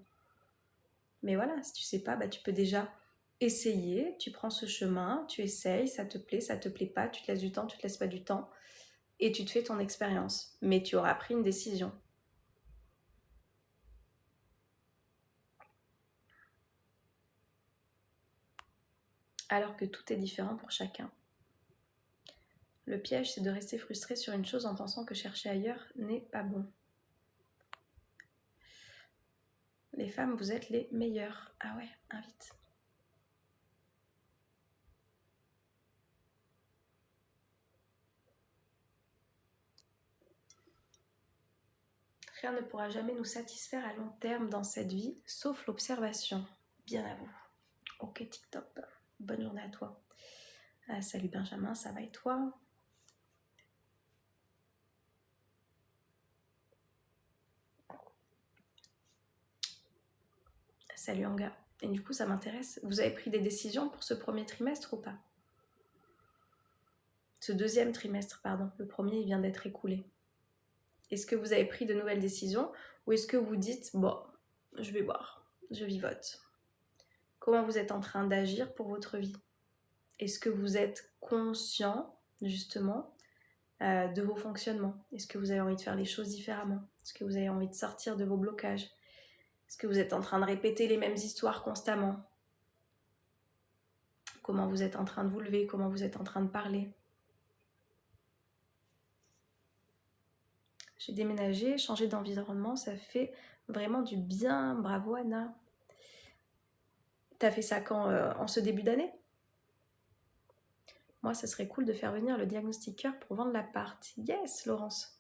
Speaker 1: Mais voilà, si tu sais pas, tu peux déjà essayer, tu prends ce chemin, tu essayes, ça te plaît pas, tu te laisses du temps, tu te laisses pas du temps, et tu te fais ton expérience. Mais tu auras pris une décision. Alors que tout est différent pour chacun. Le piège, c'est de rester frustré sur une chose en pensant que chercher ailleurs n'est pas bon. Les femmes, vous êtes les meilleures. Ah ouais, invite. Rien ne pourra jamais nous satisfaire à long terme dans cette vie, sauf l'observation. Bien à vous. Ok, TikTok. Bonne journée à toi. Salut Benjamin, ça va et toi? Salut Anga. Et du coup, ça m'intéresse. Vous avez pris des décisions pour ce premier trimestre ou pas? Ce deuxième trimestre, pardon. Le premier, il vient d'être écoulé. Est-ce que vous avez pris de nouvelles décisions ou est-ce que vous dites, bon, je vais voir, je vivote? Comment vous êtes en train d'agir pour votre vie? Est-ce que vous êtes conscient, justement, de vos fonctionnements? Est-ce que vous avez envie de faire les choses différemment? Est-ce que vous avez envie de sortir de vos blocages? Est-ce que vous êtes en train de répéter les mêmes histoires constamment? Comment vous êtes en train de vous lever? Comment vous êtes en train de parler? J'ai déménagé, changé d'environnement, ça fait vraiment du bien. Bravo Anna. T'as fait ça quand en ce début d'année? Moi, ça serait cool de faire venir le diagnostiqueur pour vendre l'appart. Yes, Laurence.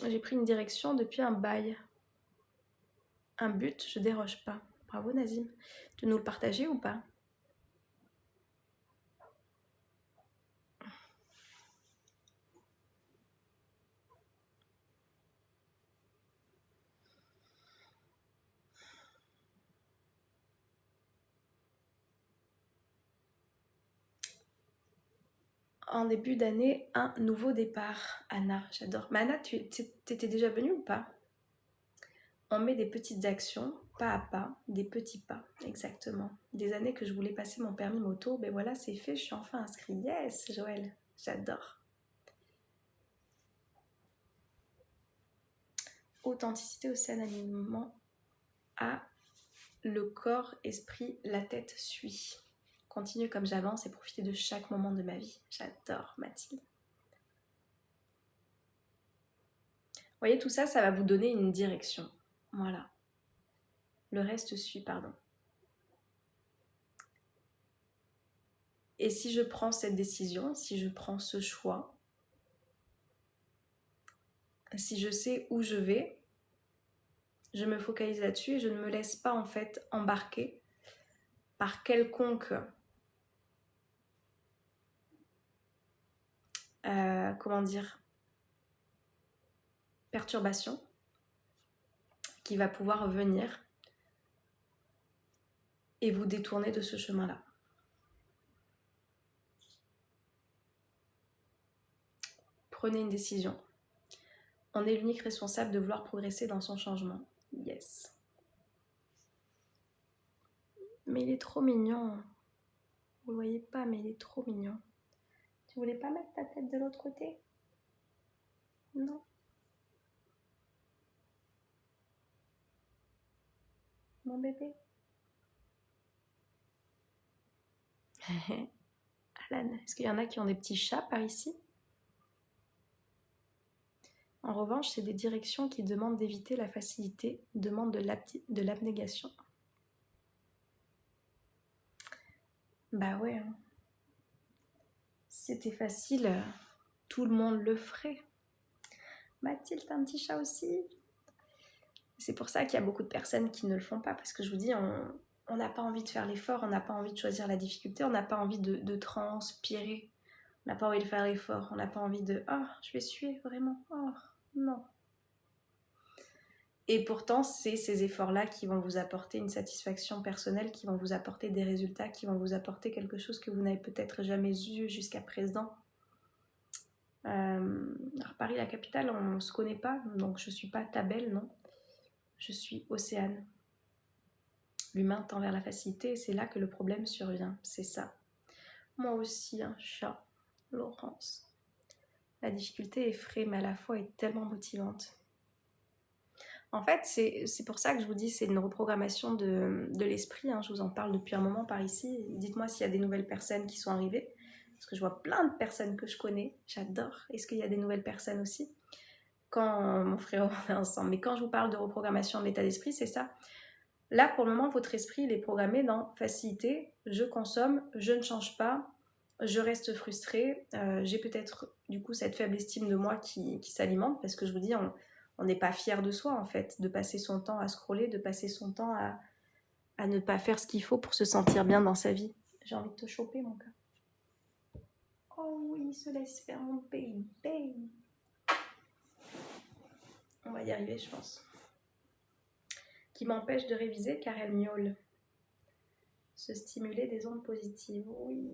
Speaker 1: J'ai pris une direction depuis un bail. Un but, je déroge pas. Bravo Nazim. Tu nous le partager ou pas? En début d'année, un nouveau départ. Anna, j'adore. Mais Anna, t'étais déjà venue ou pas? On met des petites actions, pas à pas, des petits pas, exactement. Des années que je voulais passer mon permis moto, ben voilà, c'est fait, je suis enfin inscrite. Yes, Joël, j'adore. Authenticité aussi un alignement à le corps, esprit, la tête suit. Continue comme j'avance et profiter de chaque moment de ma vie. J'adore Mathilde. Vous voyez, tout ça, ça va vous donner une direction. Voilà. Le reste suit, pardon. Et si je prends cette décision, si je prends ce choix, si je sais où je vais, je me focalise là-dessus et je ne me laisse pas en fait embarquer par quelconque comment dire, perturbation qui va pouvoir venir et vous détourner de ce chemin-là. Prenez une décision. On est l'unique responsable de vouloir progresser dans son changement. Yes. Mais il est trop mignon. Vous le voyez pas, mais il est trop mignon. Tu voulais pas mettre ta tête de l'autre côté? Non. Mon bébé. Alan, est-ce qu'il y en a qui ont des petits chats par ici? En revanche, c'est des directions qui demandent d'éviter la facilité, demandent de l'abnégation. Bah ouais. Hein. Si c'était facile, tout le monde le ferait. Mathilde, t'as un petit chat aussi? C'est pour ça qu'il y a beaucoup de personnes qui ne le font pas, parce que je vous dis, on n'a pas envie de faire l'effort, on n'a pas envie de choisir la difficulté, on n'a pas envie de transpirer, on n'a pas envie de faire l'effort, on n'a pas envie de « Oh, je vais suer, vraiment, oh, non ». Et pourtant, c'est ces efforts-là qui vont vous apporter une satisfaction personnelle, qui vont vous apporter des résultats, qui vont vous apporter quelque chose que vous n'avez peut-être jamais eu jusqu'à présent. Alors Paris, la capitale, on ne se connaît pas, donc je ne suis pas Tabelle, non. Je suis Océane. L'humain tend vers la facilité et c'est là que le problème survient, c'est ça. Moi aussi, un chat, Laurence. La difficulté effraie, mais à la fois est tellement motivante. En fait, c'est pour ça que je vous dis, c'est une reprogrammation de l'esprit. Hein. Je vous en parle depuis un moment par ici. Dites-moi s'il y a des nouvelles personnes qui sont arrivées. Parce que je vois plein de personnes que je connais. J'adore. Est-ce qu'il y a des nouvelles personnes aussi? Quand mon frère, on est ensemble. Mais quand je vous parle de reprogrammation de l'état d'esprit, c'est ça. Là, pour le moment, votre esprit, il est programmé dans facilité. Je consomme, je ne change pas, je reste frustrée. J'ai peut-être, du coup, cette faible estime de moi qui s'alimente. Parce que je vous dis, on n'est pas fier de soi, en fait, de passer son temps à scroller, de passer son temps à ne pas faire ce qu'il faut pour se sentir bien dans sa vie. J'ai envie de te choper, mon gars. Oh oui, il se laisse faire mon baby. On va y arriver, je pense. Qui m'empêche de réviser car elle miaule. Se stimuler des ondes positives. Oui.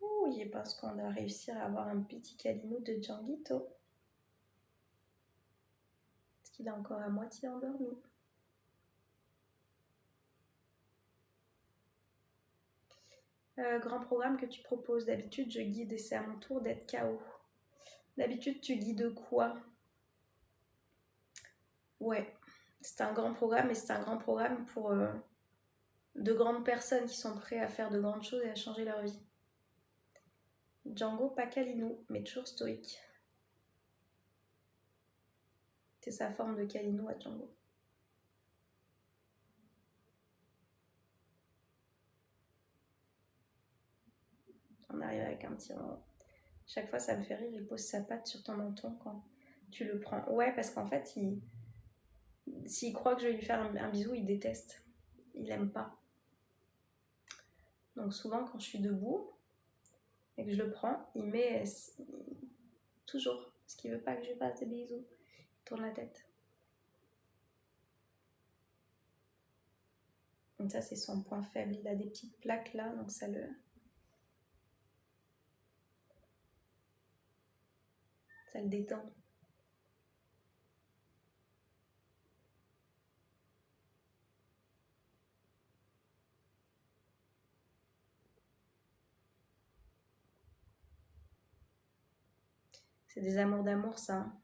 Speaker 1: Oui, je pense qu'on va réussir à avoir un petit câlinou de Djanguito. Parce qu'il est encore à moitié endormi. Grand programme que tu proposes. D'habitude, je guide et c'est à mon tour d'être KO. D'habitude, tu guides quoi? Ouais, c'est un grand programme et c'est un grand programme pour de grandes personnes qui sont prêtes à faire de grandes choses et à changer leur vie. Django, pas câlinou, mais toujours stoïque. C'est sa forme de câlinou à Django. On arrive avec un petit rond. Chaque fois, ça me fait rire, il pose sa patte sur ton menton quand tu le prends. Ouais, parce qu'en fait, s'il croit que je vais lui faire un bisou, il déteste. Il aime pas. Donc souvent, quand je suis debout et que je le prends, il met toujours, parce qu'il veut pas que je lui fasse des bisous. Il tourne la tête. Donc ça, c'est son point faible. Il a des petites plaques là, donc ça le détend. C'est des amours d'amour, ça. Hein.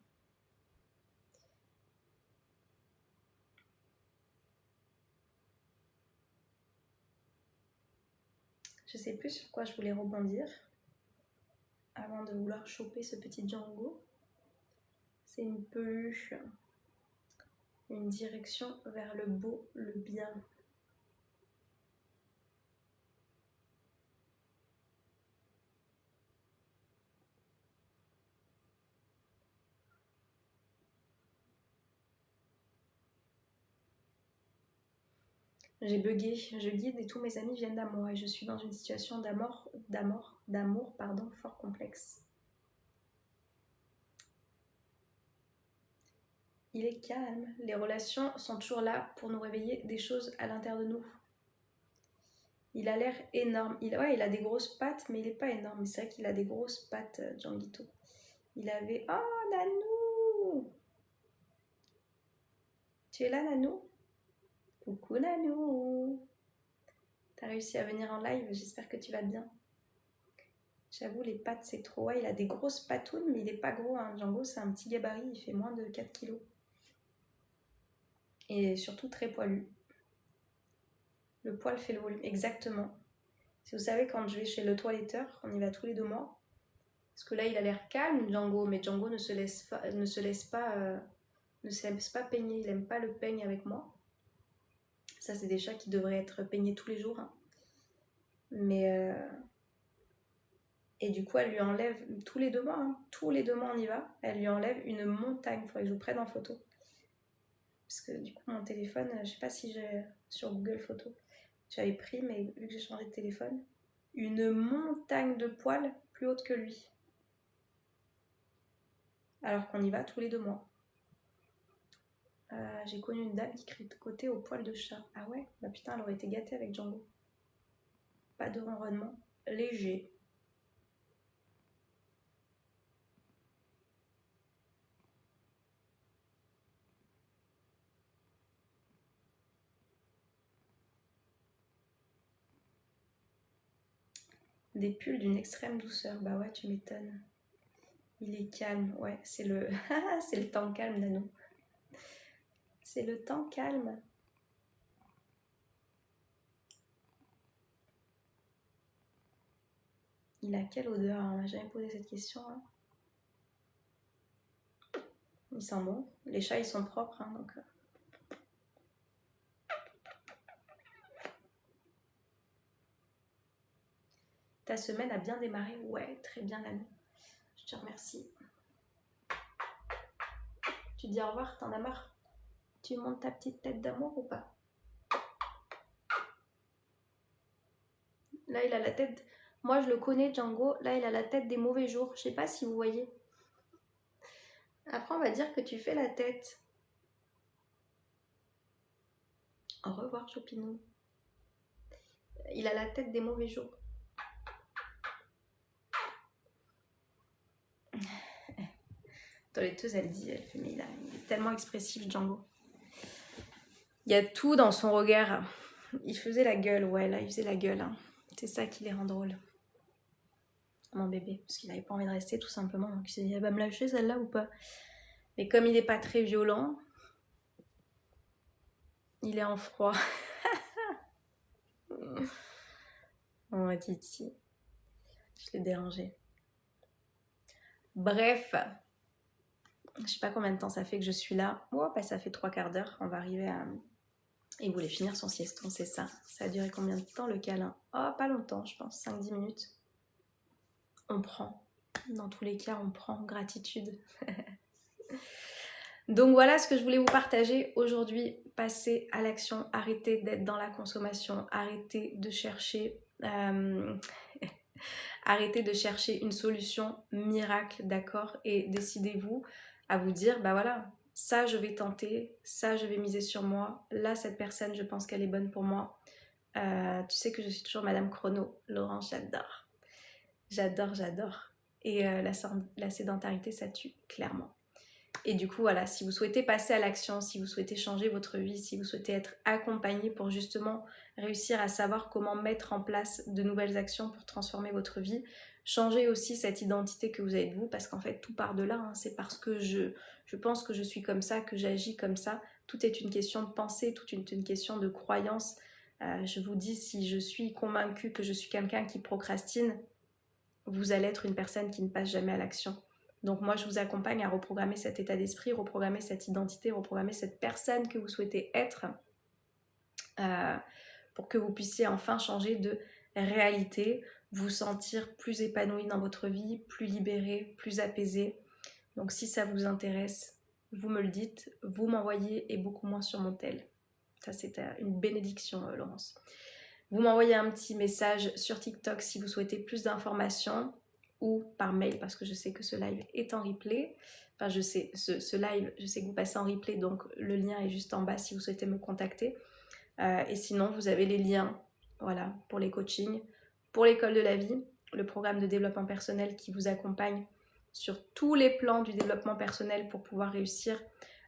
Speaker 1: Je sais plus sur quoi je voulais rebondir avant de vouloir choper ce petit Django. C'est une peluche, une direction vers le beau, le bien. J'ai bugué, je guide et tous mes amis viennent d'amour et je suis dans une situation d'amour, fort complexe. Il est calme, les relations sont toujours là pour nous réveiller des choses à l'intérieur de nous. Il a l'air énorme, il a des grosses pattes mais il est pas énorme, c'est vrai qu'il a des grosses pattes, Djanguito. Il avait... Oh Nanou! Tu es là Nanou? Coucou Nanou! T'as réussi à venir en live, j'espère que tu vas bien. J'avoue, les pattes, c'est trop. Ouais, il a des grosses patounes, mais il est pas gros. Hein. Django, c'est un petit gabarit, il fait moins de 4 kilos. Et surtout très poilu. Le poil fait le volume, exactement. Si vous savez, quand je vais chez le toiletteur, on y va tous les 2 mois. Parce que là, il a l'air calme, Django, mais Django ne se laisse pas peigner. Il aime pas le peigne avec moi. Ça, c'est des chats qui devraient être peignés tous les jours. Hein. Mais... Et du coup, elle lui enlève tous les 2 mois, hein, tous les 2 mois on y va, elle lui enlève une montagne. Il faudrait que je vous prenne en photo. Parce que du coup, mon téléphone, je sais pas si j'ai sur Google Photos, j'avais pris, mais vu que j'ai changé de téléphone, une montagne de poils plus haute que lui. Alors qu'on y va tous les 2 mois. J'ai connu une dame qui tricotait au poil de chat. Ah ouais? Bah putain, elle aurait été gâtée avec Django. Pas de ronronnement, léger. Des pulls d'une extrême douceur. Bah ouais, tu m'étonnes. Il est calme, ouais, c'est le... c'est le temps calme, Nano. C'est le temps calme. Il a quelle odeur? On m'a jamais posé cette question. Hein. Il sent bon. Les chats, ils sont propres. Hein, donc... Ta semaine a bien démarré? Ouais, très bien l'année. Je te remercie. Tu dis au revoir, t'en as marre? Tu montes ta petite tête d'amour ou pas? Là, il a la tête... Moi, je le connais, Django. Là, il a la tête des mauvais jours. Je sais pas si vous voyez. Après, on va dire que tu fais la tête. Au revoir, Chopinou. Il a la tête des mauvais jours. Toiletteuse, elle dit, elle fait, mais il est tellement expressif, Django. Il y a tout dans son regard. Il faisait la gueule, ouais, là, il faisait la gueule. Hein. C'est ça qui les rend drôles. Mon bébé, parce qu'il n'avait pas envie de rester, tout simplement. Donc il s'est dit, elle va me lâcher celle-là ou pas? Mais comme il n'est pas très violent, il est en froid. Oh, Titi. Je l'ai dérangé. Bref. Je sais pas combien de temps ça fait que je suis là. Oh, bah, ça fait 3/4 d'heure. On va arriver à... Il voulait finir son sieston, c'est ça. Ça a duré combien de temps le câlin? Oh, pas longtemps, je pense. 5-10 minutes. On prend. Dans tous les cas, on prend. Gratitude. Donc voilà ce que je voulais vous partager aujourd'hui. Passez à l'action. Arrêtez d'être dans la consommation. Arrêtez de chercher... Arrêtez de chercher une solution miracle, d'accord? Et décidez-vous à vous dire, bah voilà, ça je vais tenter, ça je vais miser sur moi, là cette personne je pense qu'elle est bonne pour moi. Tu sais que je suis toujours Madame Chrono, Laurent, j'adore. J'adore. Et la sédentarité ça tue, clairement. Et du coup voilà, si vous souhaitez passer à l'action, si vous souhaitez changer votre vie, si vous souhaitez être accompagné pour justement réussir à savoir comment mettre en place de nouvelles actions pour transformer votre vie, changer aussi cette identité que vous avez de vous, parce qu'en fait tout part de là, hein. C'est parce que je pense que je suis comme ça, que j'agis comme ça. Tout est une question de pensée, tout est une question de croyance. Je vous dis, si je suis convaincue que je suis quelqu'un qui procrastine, vous allez être une personne qui ne passe jamais à l'action. Donc moi, je vous accompagne à reprogrammer cet état d'esprit, reprogrammer cette identité, reprogrammer cette personne que vous souhaitez être pour que vous puissiez enfin changer de réalité, vous sentir plus épanoui dans votre vie, plus libéré, plus apaisé. Donc si ça vous intéresse, vous me le dites, vous m'envoyez et beaucoup moins sur mon tel. Ça, c'est une bénédiction, Laurence. Vous m'envoyez un petit message sur TikTok si vous souhaitez plus d'informations ou par mail parce que je sais que ce live est en replay. Enfin, je sais, ce live, je sais que vous passez en replay, donc le lien est juste en bas si vous souhaitez me contacter. Et sinon, vous avez les liens, voilà, pour les coachings, pour l'école de la vie, le programme de développement personnel qui vous accompagne sur tous les plans du développement personnel pour pouvoir réussir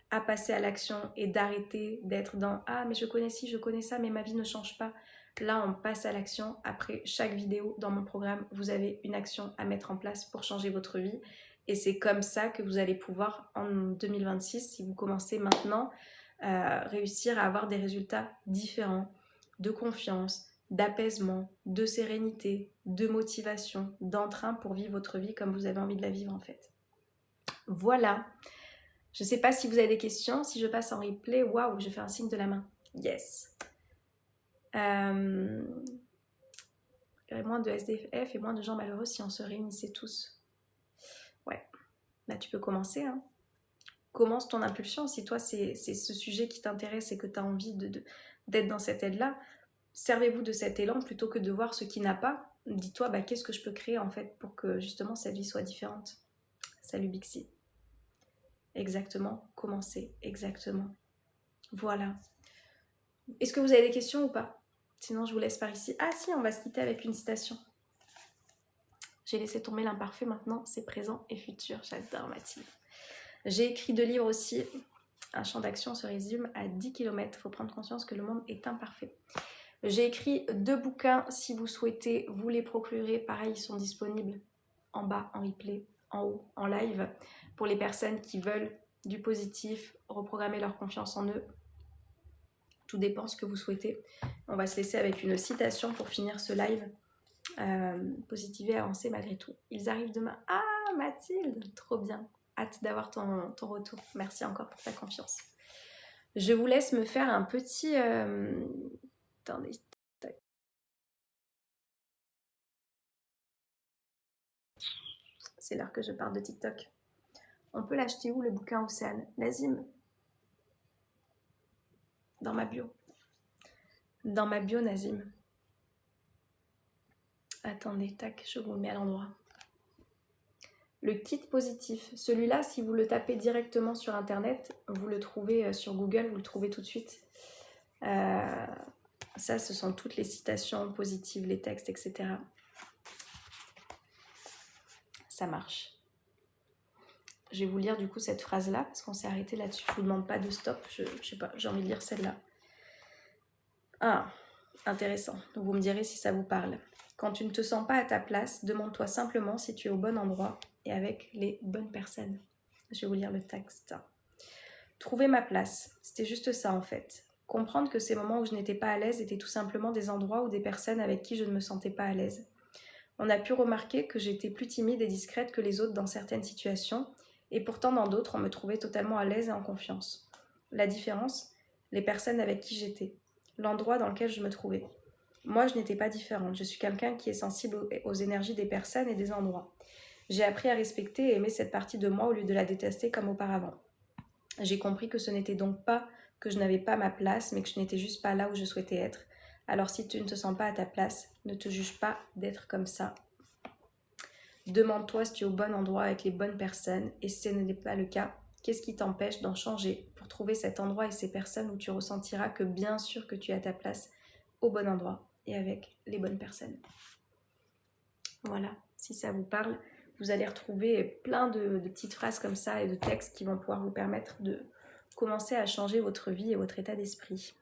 Speaker 1: à passer à l'action et d'arrêter d'être dans « Ah, mais je connais ci, je connais ça, mais ma vie ne change pas ». Là, on passe à l'action. Après chaque vidéo dans mon programme, vous avez une action à mettre en place pour changer votre vie. Et c'est comme ça que vous allez pouvoir, en 2026, si vous commencez maintenant, réussir à avoir des résultats différents, de confiance, d'apaisement, de sérénité, de motivation, d'entrain pour vivre votre vie comme vous avez envie de la vivre en fait. Voilà. Je ne sais pas si vous avez des questions. Si je passe en replay, waouh, je fais un signe de la main. Yes. Il y aurait moins de SDF et moins de gens malheureux si on se réunissait tous. Ouais, là tu peux commencer. Hein. Commence ton impulsion. Si toi c'est ce sujet qui t'intéresse et que tu as envie d'être dans cette aide-là, servez-vous de cet élan plutôt que de voir ce qui n'a pas. Dis-toi, bah, qu'est-ce que je peux créer en fait pour que justement cette vie soit différente. Salut Bixi. Exactement, commencez, exactement. Voilà. Est-ce que vous avez des questions ou pas? Sinon, je vous laisse par ici. Ah si, on va se quitter avec une citation. J'ai laissé tomber l'imparfait, maintenant c'est présent et futur. J'adore Mathilde. J'ai écrit 2 livres aussi. Un champ d'action se résume à 10 km. Il faut prendre conscience que le monde est imparfait. J'ai écrit 2 bouquins. Si vous souhaitez vous les procurer, pareil, ils sont disponibles en bas, en replay, en haut, en live. Pour les personnes qui veulent du positif, reprogrammer leur confiance en eux. Tout dépend ce que vous souhaitez. On va se laisser avec une citation pour finir ce live. Positiver, avancer malgré tout. Ils arrivent demain. Ah, Mathilde, trop bien. Hâte d'avoir ton retour. Merci encore pour ta confiance. Je vous laisse me faire un petit... Attendez. C'est l'heure que je parle de TikTok. On peut l'acheter où le bouquin Océane? Nazim? Dans ma bio. Dans ma bio, Nazim. Attendez, tac, je vous le mets à l'endroit. Le kit positif. Celui-là, si vous le tapez directement sur Internet, vous le trouvez sur Google, vous le trouvez tout de suite. Ça, ce sont toutes les citations positives, les textes, etc. Ça marche. Je vais vous lire du coup cette phrase-là, parce qu'on s'est arrêté là-dessus. Je ne vous demande pas de stop, je sais pas, j'ai envie de lire celle-là. Ah, intéressant. Donc vous me direz si ça vous parle. Quand tu ne te sens pas à ta place, demande-toi simplement si tu es au bon endroit et avec les bonnes personnes. Je vais vous lire le texte. Trouver ma place, c'était juste ça en fait. Comprendre que ces moments où je n'étais pas à l'aise étaient tout simplement des endroits ou des personnes avec qui je ne me sentais pas à l'aise. On a pu remarquer que j'étais plus timide et discrète que les autres dans certaines situations, et pourtant dans d'autres on me trouvait totalement à l'aise et en confiance. La différence, les personnes avec qui j'étais, l'endroit dans lequel je me trouvais. Moi je n'étais pas différente, je suis quelqu'un qui est sensible aux énergies des personnes et des endroits. J'ai appris à respecter et aimer cette partie de moi au lieu de la détester comme auparavant. J'ai compris que ce n'était donc pas que je n'avais pas ma place, mais que je n'étais juste pas là où je souhaitais être. Alors si tu ne te sens pas à ta place, ne te juge pas d'être comme ça. Demande-toi si tu es au bon endroit avec les bonnes personnes, et si ce n'est pas le cas, qu'est-ce qui t'empêche d'en changer pour trouver cet endroit et ces personnes où tu ressentiras que bien sûr que tu es à ta place, au bon endroit et avec les bonnes personnes. Voilà, si ça vous parle, vous allez retrouver plein de petites phrases comme ça et de textes qui vont pouvoir vous permettre de commencer à changer votre vie et votre état d'esprit.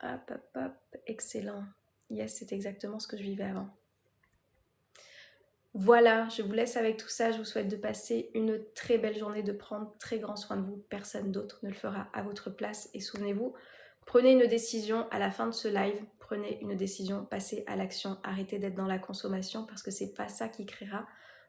Speaker 1: Hop, hop, hop, excellent. Yes, c'est exactement ce que je vivais avant. Voilà, je vous laisse avec tout ça. Je vous souhaite de passer une très belle journée, de prendre très grand soin de vous. Personne d'autre ne le fera à votre place. Et souvenez-vous, prenez une décision à la fin de ce live. Prenez une décision, passez à l'action. Arrêtez d'être dans la consommation parce que c'est pas ça qui créera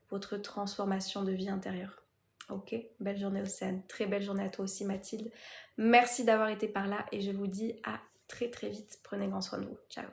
Speaker 1: votre transformation de vie intérieure. Ok, belle journée Océane. Très belle journée à toi aussi Mathilde. Merci d'avoir été par là et je vous dis à très très vite. Prenez grand soin de vous. Ciao.